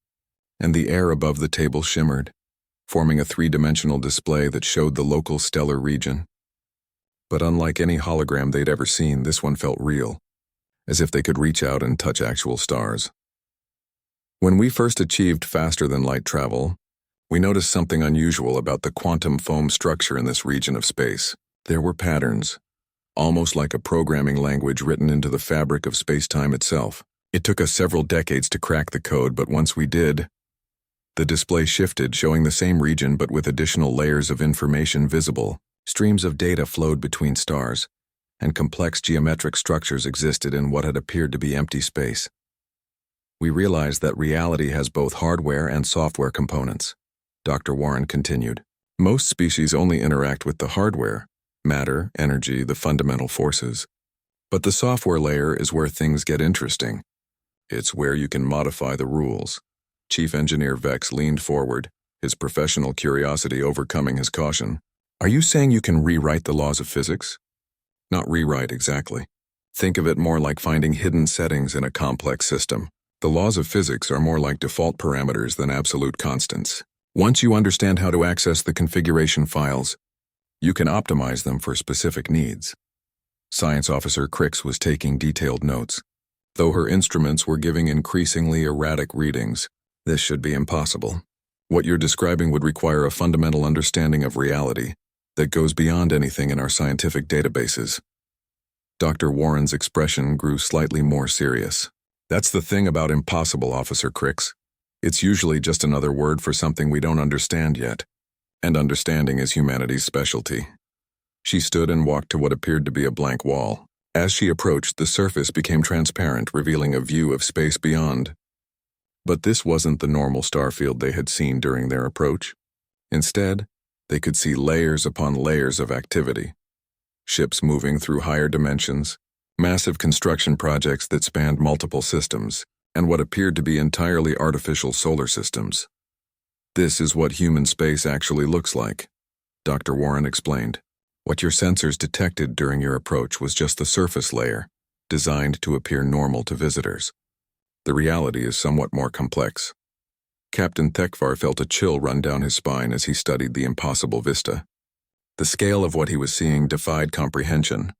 and the air above the table shimmered, forming a three-dimensional display that showed the local stellar region. But unlike any hologram they'd ever seen, this one felt real, as if they could reach out and touch actual stars. When we first achieved faster-than-light travel, we noticed something unusual about the quantum foam structure in this region of space. There were patterns, almost like a programming language written into the fabric of space-time itself. It took us several decades to crack the code, but once we did, the display shifted, showing the same region but with additional layers of information visible. Streams of data flowed between stars, and complex geometric structures existed in what had appeared to be empty space. We realized that reality has both hardware and software components. Dr. Warren continued. Most species only interact with the hardware, matter, energy, the fundamental forces. But the software layer is where things get interesting. It's where you can modify the rules. Chief Engineer Vex leaned forward, his professional curiosity overcoming his caution. Are you saying you can rewrite the laws of physics? Not rewrite exactly. Think of it more like finding hidden settings in a complex system. The laws of physics are more like default parameters than absolute constants. Once you understand how to access the configuration files, you can optimize them for specific needs. Science Officer Crix was taking detailed notes. Though her instruments were giving increasingly erratic readings, this should be impossible. What you're describing would require a fundamental understanding of reality that goes beyond anything in our scientific databases. Dr. Warren's expression grew slightly more serious. That's the thing about impossible, Officer Crix. It's usually just another word for something we don't understand yet, and understanding is humanity's specialty. She stood and walked to what appeared to be a blank wall. As she approached, the surface became transparent, revealing a view of space beyond. But this wasn't the normal starfield they had seen during their approach. Instead, they could see layers upon layers of activity. Ships moving through higher dimensions, massive construction projects that spanned multiple systems, and what appeared to be entirely artificial solar systems. This is what human space actually looks like, Dr. Warren explained. What your sensors detected during your approach was just the surface layer, designed to appear normal to visitors. The reality is somewhat more complex. Captain Thekvar felt a chill run down his spine as he studied the impossible vista. The scale of what he was seeing defied comprehension.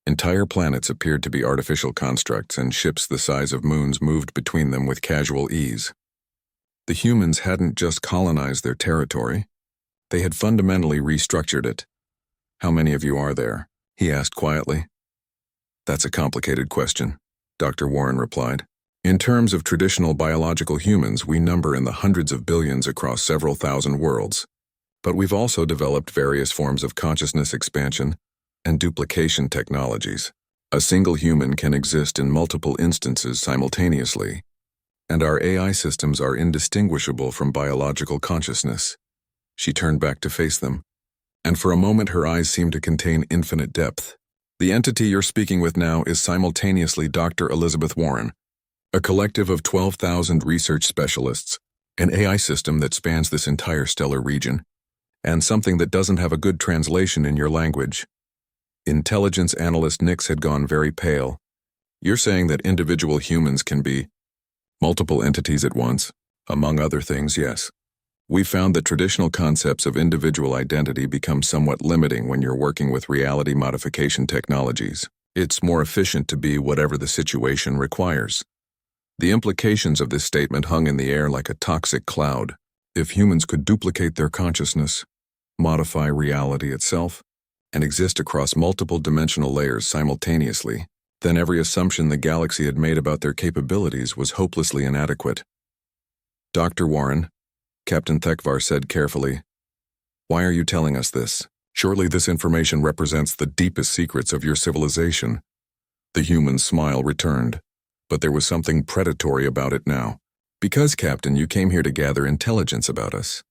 Entire planets appeared to be artificial constructs, and ships the size of moons moved between them with casual ease. The humans hadn't just colonized their territory, they had fundamentally restructured it. How many of you are there? He asked quietly. That's a complicated question, Dr. Warren replied. In terms of traditional biological humans, we number in the hundreds of billions across several thousand worlds. But we've also developed various forms of consciousness expansion and duplication technologies. A single human can exist in multiple instances simultaneously, and our AI systems are indistinguishable from biological consciousness. She turned back to face them, and for a moment her eyes seemed to contain infinite depth. The entity you're speaking with now is simultaneously Dr. Elizabeth Warren, a collective of 12,000 research specialists, an AI system that spans this entire stellar region, and something that doesn't have a good translation in your language. Intelligence analyst Nix had gone very pale. You're saying that individual humans can be multiple entities at once? Among other things, yes. We found that traditional concepts of individual identity become somewhat limiting when you're working with reality modification technologies. It's more efficient to be whatever the situation requires. The implications of this statement hung in the air like a toxic cloud. If humans could duplicate their consciousness, modify reality itself, and exist across multiple dimensional layers simultaneously, then every assumption the galaxy had made about their capabilities was hopelessly inadequate. Dr. Warren, Captain Thekvar said carefully, why are you telling us this? Surely this information represents the deepest secrets of your civilization. The human's smile returned, but there was something predatory about it now. Because, Captain, you came here to gather intelligence about us,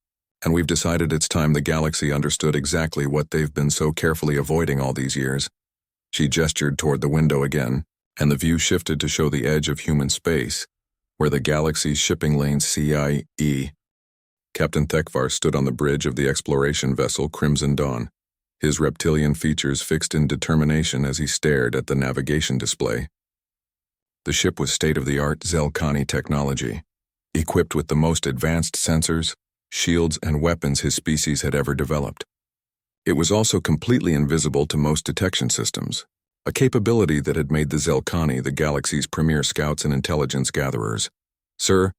and we've decided it's time the galaxy understood exactly what they've been so carefully avoiding all these years. She gestured toward the window again, and the view shifted to show the edge of human space, where the galaxy's shipping lanes CIE. Captain Thekvar stood on the bridge of the exploration vessel Crimson Dawn, his reptilian features fixed in determination as he stared at the navigation display. The ship was state-of-the-art Zelkani technology, equipped with the most advanced sensors, shields, and weapons his species had ever developed. It was also completely invisible to most detection systems, a capability that had made the Zelkani the galaxy's premier scouts and intelligence gatherers. "Sir,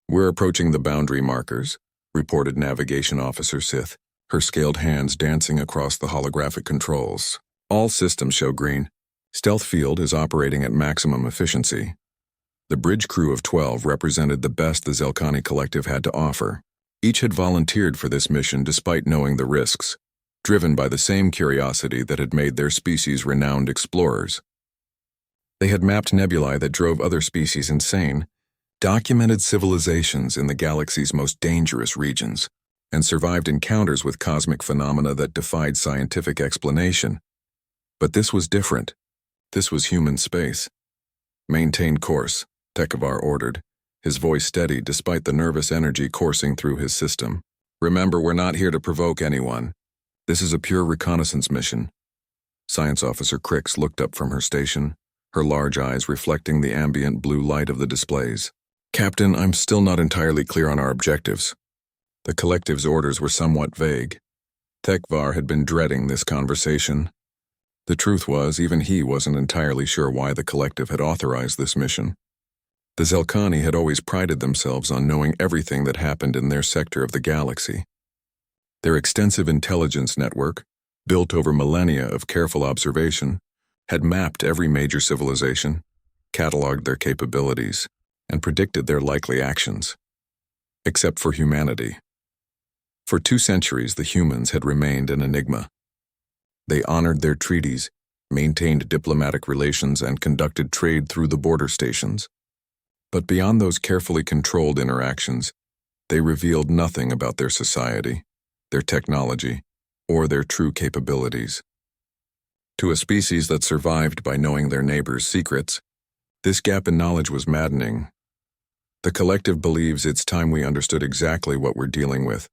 we're approaching the boundary markers," reported Navigation Officer Sith, her scaled hands dancing across the holographic controls. "All systems show green. Stealth field is operating at maximum efficiency." The bridge crew of 12 represented the best the Zelkani collective had to offer. Each had volunteered for this mission despite knowing the risks, driven by the same curiosity that had made their species renowned explorers. They had mapped nebulae that drove other species insane, documented civilizations in the galaxy's most dangerous regions, and survived encounters with cosmic phenomena that defied scientific explanation. But this was different. This was human space. "Maintain course," Thekvar ordered, his voice steady despite the nervous energy coursing through his system. "Remember, we're not here to provoke anyone. This is a pure reconnaissance mission." Science Officer Crix looked up from her station, her large eyes reflecting the ambient blue light of the displays. "Captain, I'm still not entirely clear on our objectives." The collective's orders were somewhat vague. Thekvar had been dreading this conversation. The truth was, even he wasn't entirely sure why the collective had authorized this mission. The Zelkani had always prided themselves on knowing everything that happened in their sector of the galaxy. Their extensive intelligence network, built over millennia of careful observation, had mapped every major civilization, cataloged their capabilities, and predicted their likely actions. Except for humanity. For 2 centuries, the humans had remained an enigma. They honored their treaties, maintained diplomatic relations, and conducted trade through the border stations. But beyond those carefully controlled interactions, they revealed nothing about their society, their technology, or their true capabilities. To a species that survived by knowing their neighbors' secrets, this gap in knowledge was maddening. "The collective believes it's time we understood exactly what we're dealing with,"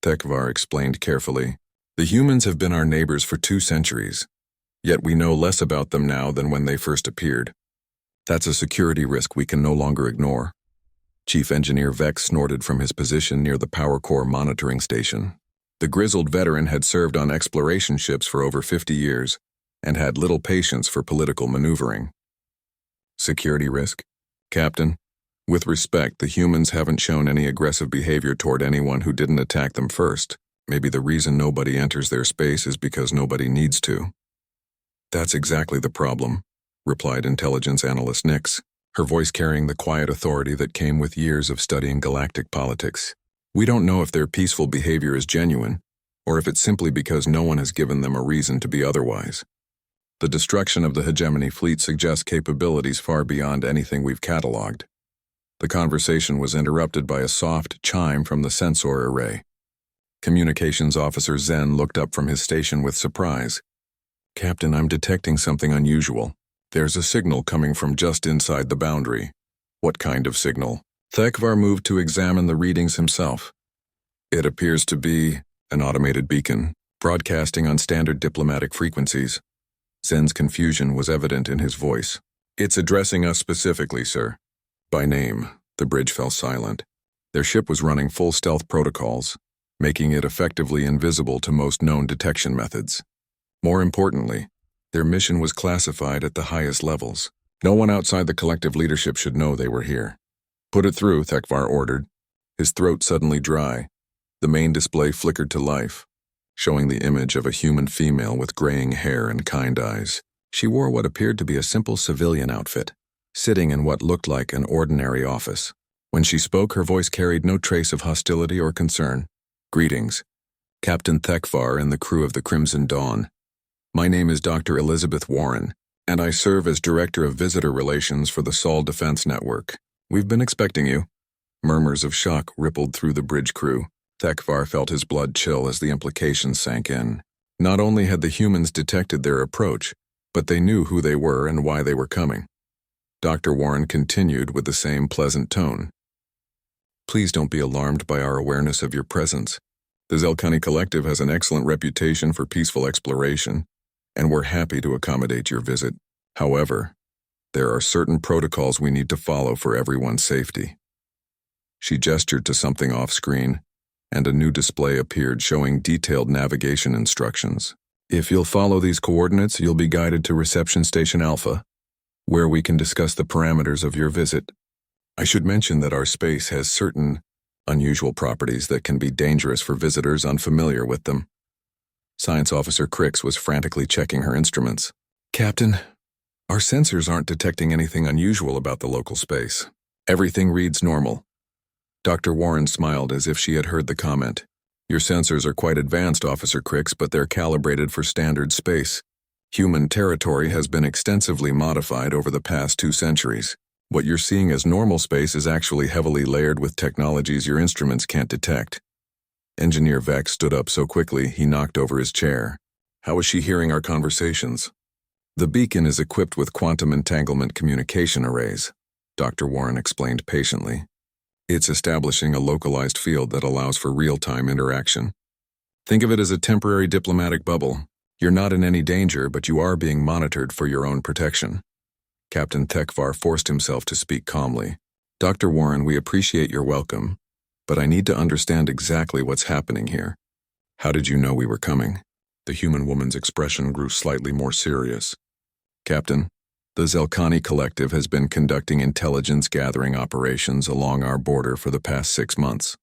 Thekvar explained carefully. "The humans have been our neighbors for 2 centuries, yet we know less about them now than when they first appeared. That's a security risk we can no longer ignore." Chief Engineer Vex snorted from his position near the power core monitoring station. The grizzled veteran had served on exploration ships for over 50 years and had little patience for political maneuvering. "Security risk? Captain, with respect, the humans haven't shown any aggressive behavior toward anyone who didn't attack them first. Maybe the reason nobody enters their space is because nobody needs to." "That's exactly the problem," replied intelligence analyst Nix, her voice carrying the quiet authority that came with years of studying galactic politics. "We don't know if their peaceful behavior is genuine, or if it's simply because no one has given them a reason to be otherwise. The destruction of the hegemony fleet suggests capabilities far beyond anything we've cataloged." The conversation was interrupted by a soft chime from the sensor array. Communications Officer Zen looked up from his station with surprise. "Captain, I'm detecting something unusual. There's a signal coming from just inside the boundary." "What kind of signal?" Thekvar moved to examine the readings himself. "It appears to be an automated beacon, broadcasting on standard diplomatic frequencies." Zen's confusion was evident in his voice. "It's addressing us specifically, sir." By name, the bridge fell silent. Their ship was running full stealth protocols, making it effectively invisible to most known detection methods. More importantly, their mission was classified at the highest levels. No one outside the collective leadership should know they were here. "Put it through," Thekvar ordered, his throat suddenly dry. The main display flickered to life, showing the image of a human female with graying hair and kind eyes. She wore what appeared to be a simple civilian outfit, sitting in what looked like an ordinary office. When she spoke, her voice carried no trace of hostility or concern. "Greetings, Captain Thekvar and the crew of the Crimson Dawn. My name is Dr. Elizabeth Warren, and I serve as Director of Visitor Relations for the Sol Defense Network. We've been expecting you." Murmurs of shock rippled through the bridge crew. Thekvar felt his blood chill as the implications sank in. Not only had the humans detected their approach, but they knew who they were and why they were coming. Dr. Warren continued with the same pleasant tone. Please don't be alarmed by our awareness of your presence. The Zelkani Collective has an excellent reputation for peaceful exploration, and we're happy to accommodate your visit. However, there are certain protocols we need to follow for everyone's safety. She gestured to something off-screen, and a new display appeared showing detailed navigation instructions. If you'll follow these coordinates, you'll be guided to Reception Station Alpha, where we can discuss the parameters of your visit. I should mention that our space has certain unusual properties that can be dangerous for visitors unfamiliar with them. Science Officer Crix was frantically checking her instruments. Captain, our sensors aren't detecting anything unusual about the local space. Everything reads normal. Dr. Warren smiled as if she had heard the comment. Your sensors are quite advanced, Officer Crix, but they're calibrated for standard space. Human territory has been extensively modified over the past 2 centuries. What you're seeing as normal space is actually heavily layered with technologies your instruments can't detect. Engineer Vex stood up so quickly he knocked over his chair. How is she hearing our conversations? The beacon is equipped with quantum entanglement communication arrays, Dr. Warren explained patiently. It's establishing a localized field that allows for real-time interaction. Think of it as a temporary diplomatic bubble. You're not in any danger, but you are being monitored for your own protection. Captain Thekvar forced himself to speak calmly. Dr. Warren, we appreciate your welcome, but I need to understand exactly what's happening here. How did you know we were coming? The human woman's expression grew slightly more serious. Captain, the Zelkani Collective has been conducting intelligence-gathering operations along our border for the past 6 months.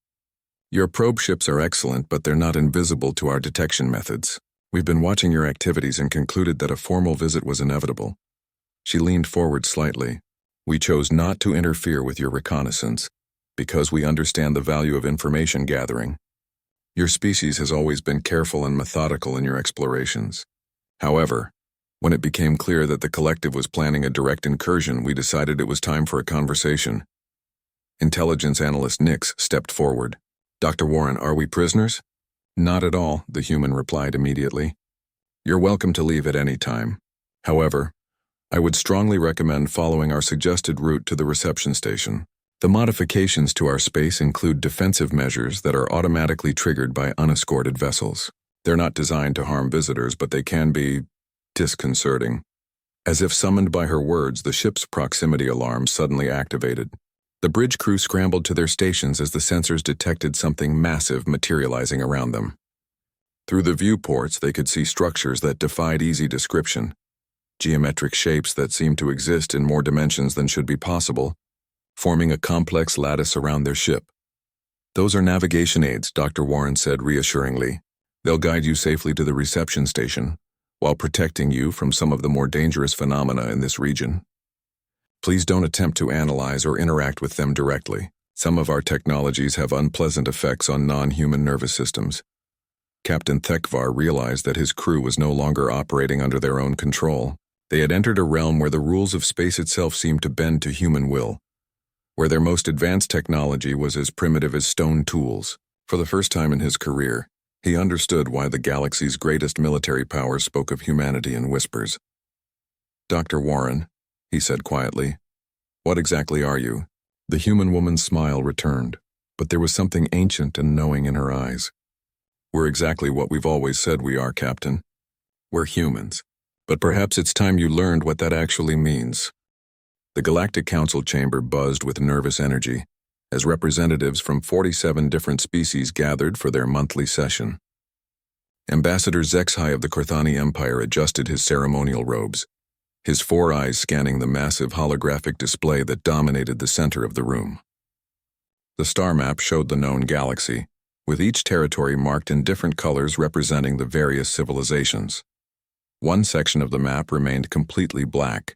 Your probe ships are excellent, but they're not invisible to our detection methods. We've been watching your activities and concluded that a formal visit was inevitable. She leaned forward slightly. We chose not to interfere with your reconnaissance because we understand the value of information gathering. Your species has always been careful and methodical in your explorations. However, when it became clear that the collective was planning a direct incursion, we decided it was time for a conversation. Intelligence Analyst Nix stepped forward. Dr. Warren, are we prisoners? Not at all, the human replied immediately. You're welcome to leave at any time. However, I would strongly recommend following our suggested route to the reception station. The modifications to our space include defensive measures that are automatically triggered by unescorted vessels. They're not designed to harm visitors, but they can be disconcerting. As if summoned by her words, the ship's proximity alarm suddenly activated. The bridge crew scrambled to their stations as the sensors detected something massive materializing around them. Through the viewports, they could see structures that defied easy description, geometric shapes that seemed to exist in more dimensions than should be possible, forming a complex lattice around their ship. Those are navigation aids, Dr. Warren said reassuringly. They'll guide you safely to the reception station, while protecting you from some of the more dangerous phenomena in this region. Please don't attempt to analyze or interact with them directly. Some of our technologies have unpleasant effects on non-human nervous systems. Captain Thekvar realized that his crew was no longer operating under their own control. They had entered a realm where the rules of space itself seemed to bend to human will, where their most advanced technology was as primitive as stone tools. For the first time in his career, he understood why the galaxy's greatest military powers spoke of humanity in whispers. Dr. Warren, he said quietly, what exactly are you? The human woman's smile returned, but there was something ancient and knowing in her eyes. We're exactly what we've always said we are, Captain. We're humans. But perhaps it's time you learned what that actually means. The Galactic Council chamber buzzed with nervous energy as representatives from 47 different species gathered for their monthly session. Ambassador Zexhai of the Korthani Empire adjusted his ceremonial robes, his 4 eyes scanning the massive holographic display that dominated the center of the room. The star map showed the known galaxy, with each territory marked in different colors representing the various civilizations. One section of the map remained completely black,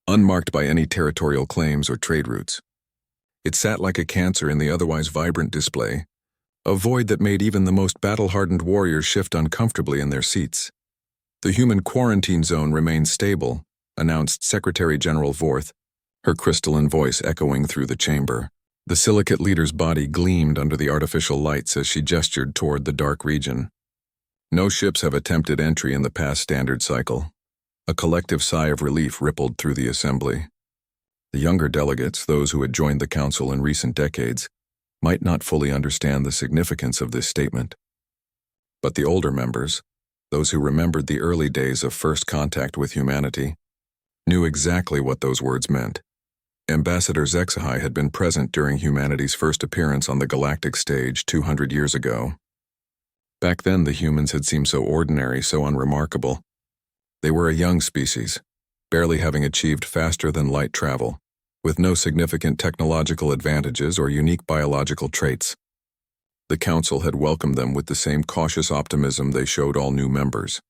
unmarked by any territorial claims or trade routes. It sat like a cancer in the otherwise vibrant display, a void that made even the most battle-hardened warriors shift uncomfortably in their seats. The human quarantine zone remains stable, announced Secretary General Vorth, her crystalline voice echoing through the chamber. The silicate leader's body gleamed under the artificial lights as she gestured toward the dark region. No ships have attempted entry in the past standard cycle. A collective sigh of relief rippled through the assembly. The younger delegates, those who had joined the council in recent decades, might not fully understand the significance of this statement. But the older members, those who remembered the early days of first contact with humanity, knew exactly what those words meant. Ambassador Zexahai had been present during humanity's first appearance on the galactic stage 200 years ago. Back then, the humans had seemed so ordinary, so unremarkable. They were a young species, barely having achieved faster-than-light travel, with no significant technological advantages or unique biological traits. The Council had welcomed them with the same cautious optimism they showed all new members.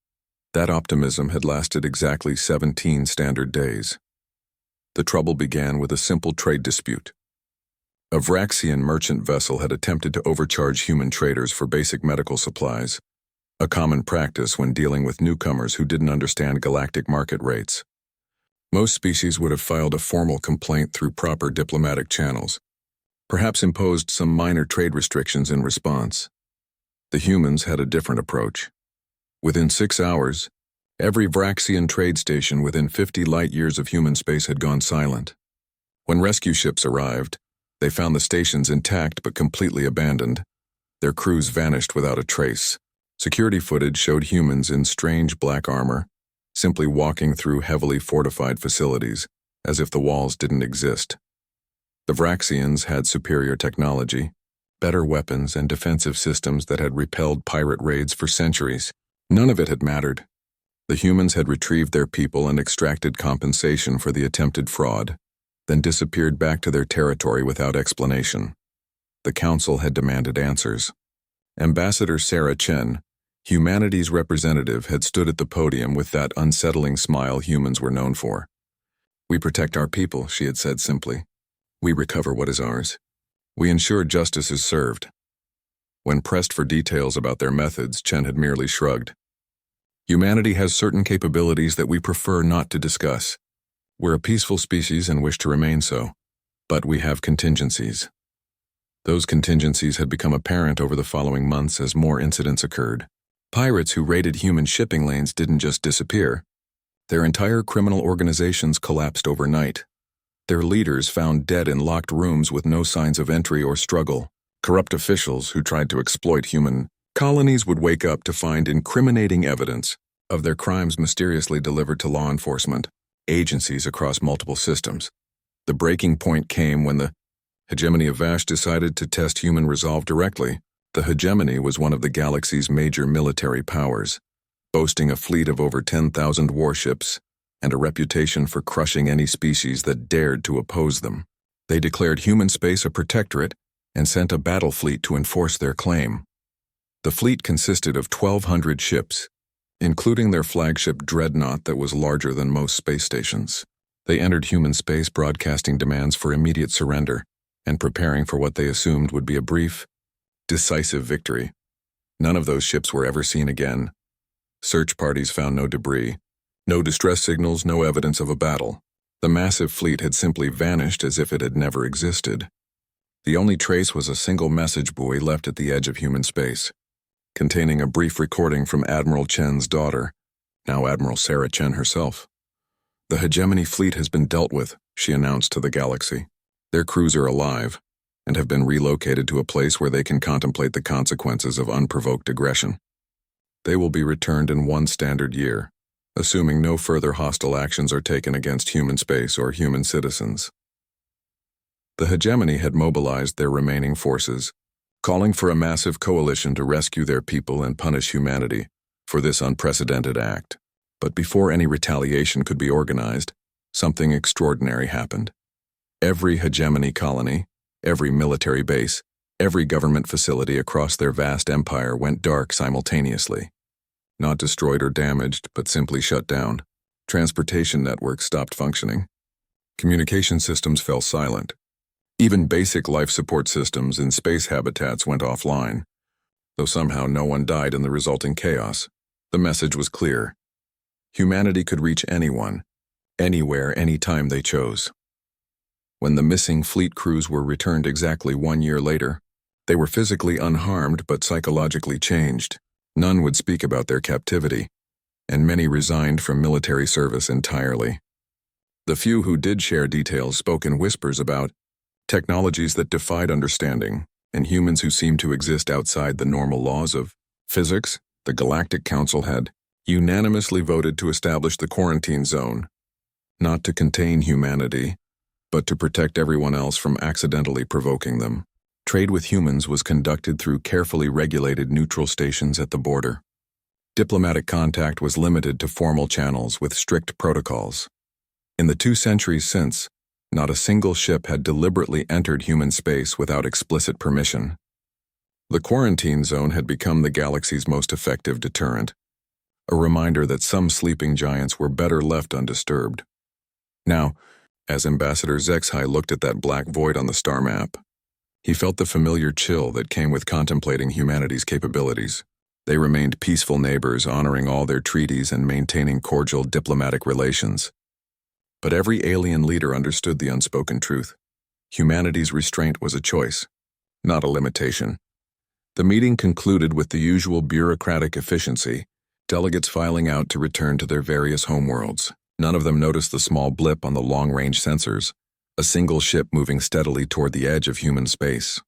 That optimism had lasted exactly 17 standard days. The trouble began with a simple trade dispute. A Vraxian merchant vessel had attempted to overcharge human traders for basic medical supplies, a common practice when dealing with newcomers who didn't understand galactic market rates. Most species would have filed a formal complaint through proper diplomatic channels, perhaps imposed some minor trade restrictions in response. The humans had a different approach. Within 6 hours, every Vraxian trade station within 50 light-years of human space had gone silent. When rescue ships arrived, they found the stations intact but completely abandoned. Their crews vanished without a trace. Security footage showed humans in strange black armor, simply walking through heavily fortified facilities, as if the walls didn't exist. The Vraxians had superior technology, better weapons and defensive systems that had repelled pirate raids for centuries. None of it had mattered. The humans had retrieved their people and extracted compensation for the attempted fraud, then disappeared back to their territory without explanation. The Council had demanded answers. Ambassador Sarah Chen, humanity's representative, had stood at the podium with that unsettling smile humans were known for. "We protect our people," she had said simply. "We recover what is ours. We ensure justice is served." When pressed for details about their methods, Chen had merely shrugged. "Humanity has certain capabilities that we prefer not to discuss. We're a peaceful species and wish to remain so, but we have contingencies." Those contingencies had become apparent over the following months as more incidents occurred. Pirates who raided human shipping lanes didn't just disappear. Their entire criminal organizations collapsed overnight. Their leaders found dead in locked rooms with no signs of entry or struggle. Corrupt officials who tried to exploit human colonies would wake up to find incriminating evidence of their crimes mysteriously delivered to law enforcement agencies across multiple systems. The breaking point came when the hegemony of Vash decided to test human resolve directly. The hegemony was one of the galaxy's major military powers, boasting a fleet of over 10,000 warships and a reputation for crushing any species that dared to oppose them. They declared human space a protectorate and sent a battle fleet to enforce their claim. The fleet consisted of 1,200 ships, including their flagship dreadnought that was larger than most space stations. They entered human space broadcasting demands for immediate surrender and preparing for what they assumed would be a brief, decisive victory. None of those ships were ever seen again. Search parties found no debris, no distress signals, no evidence of a battle. The massive fleet had simply vanished as if it had never existed. The only trace was a single message buoy left at the edge of human space, containing a brief recording from Admiral Chen's daughter, now Admiral Sarah Chen herself. "The hegemony fleet has been dealt with," she announced to the galaxy. "Their crews are alive and have been relocated to a place where they can contemplate the consequences of unprovoked aggression. They will be returned in 1 standard year, assuming no further hostile actions are taken against human space or human citizens." The hegemony had mobilized their remaining forces, calling for a massive coalition to rescue their people and punish humanity for this unprecedented act. But before any retaliation could be organized, something extraordinary happened. Every hegemony colony, every military base, every government facility across their vast empire went dark simultaneously. Not destroyed or damaged, but simply shut down. Transportation networks stopped functioning. Communication systems fell silent. Even basic life support systems in space habitats went offline. Though somehow no one died in the resulting chaos, the message was clear. Humanity could reach anyone, anywhere, anytime they chose. When the missing fleet crews were returned exactly 1 year later, they were physically unharmed but psychologically changed. None would speak about their captivity, and many resigned from military service entirely. The few who did share details spoke in whispers about technologies that defied understanding and humans who seemed to exist outside the normal laws of physics. The Galactic Council had unanimously voted to establish the quarantine zone, not to contain humanity, but to protect everyone else from accidentally provoking them. Trade with humans was conducted through carefully regulated neutral stations at the border. Diplomatic contact was limited to formal channels with strict protocols. In the 2 centuries since, not a single ship had deliberately entered human space without explicit permission. The quarantine zone had become the galaxy's most effective deterrent, a reminder that some sleeping giants were better left undisturbed. Now, as Ambassador Zexhai looked at that black void on the star map, he felt the familiar chill that came with contemplating humanity's capabilities. They remained peaceful neighbors, honoring all their treaties and maintaining cordial diplomatic relations. But every alien leader understood the unspoken truth. Humanity's restraint was a choice, not a limitation. The meeting concluded with the usual bureaucratic efficiency, delegates filing out to return to their various homeworlds. None of them noticed the small blip on the long-range sensors, a single ship moving steadily toward the edge of human space.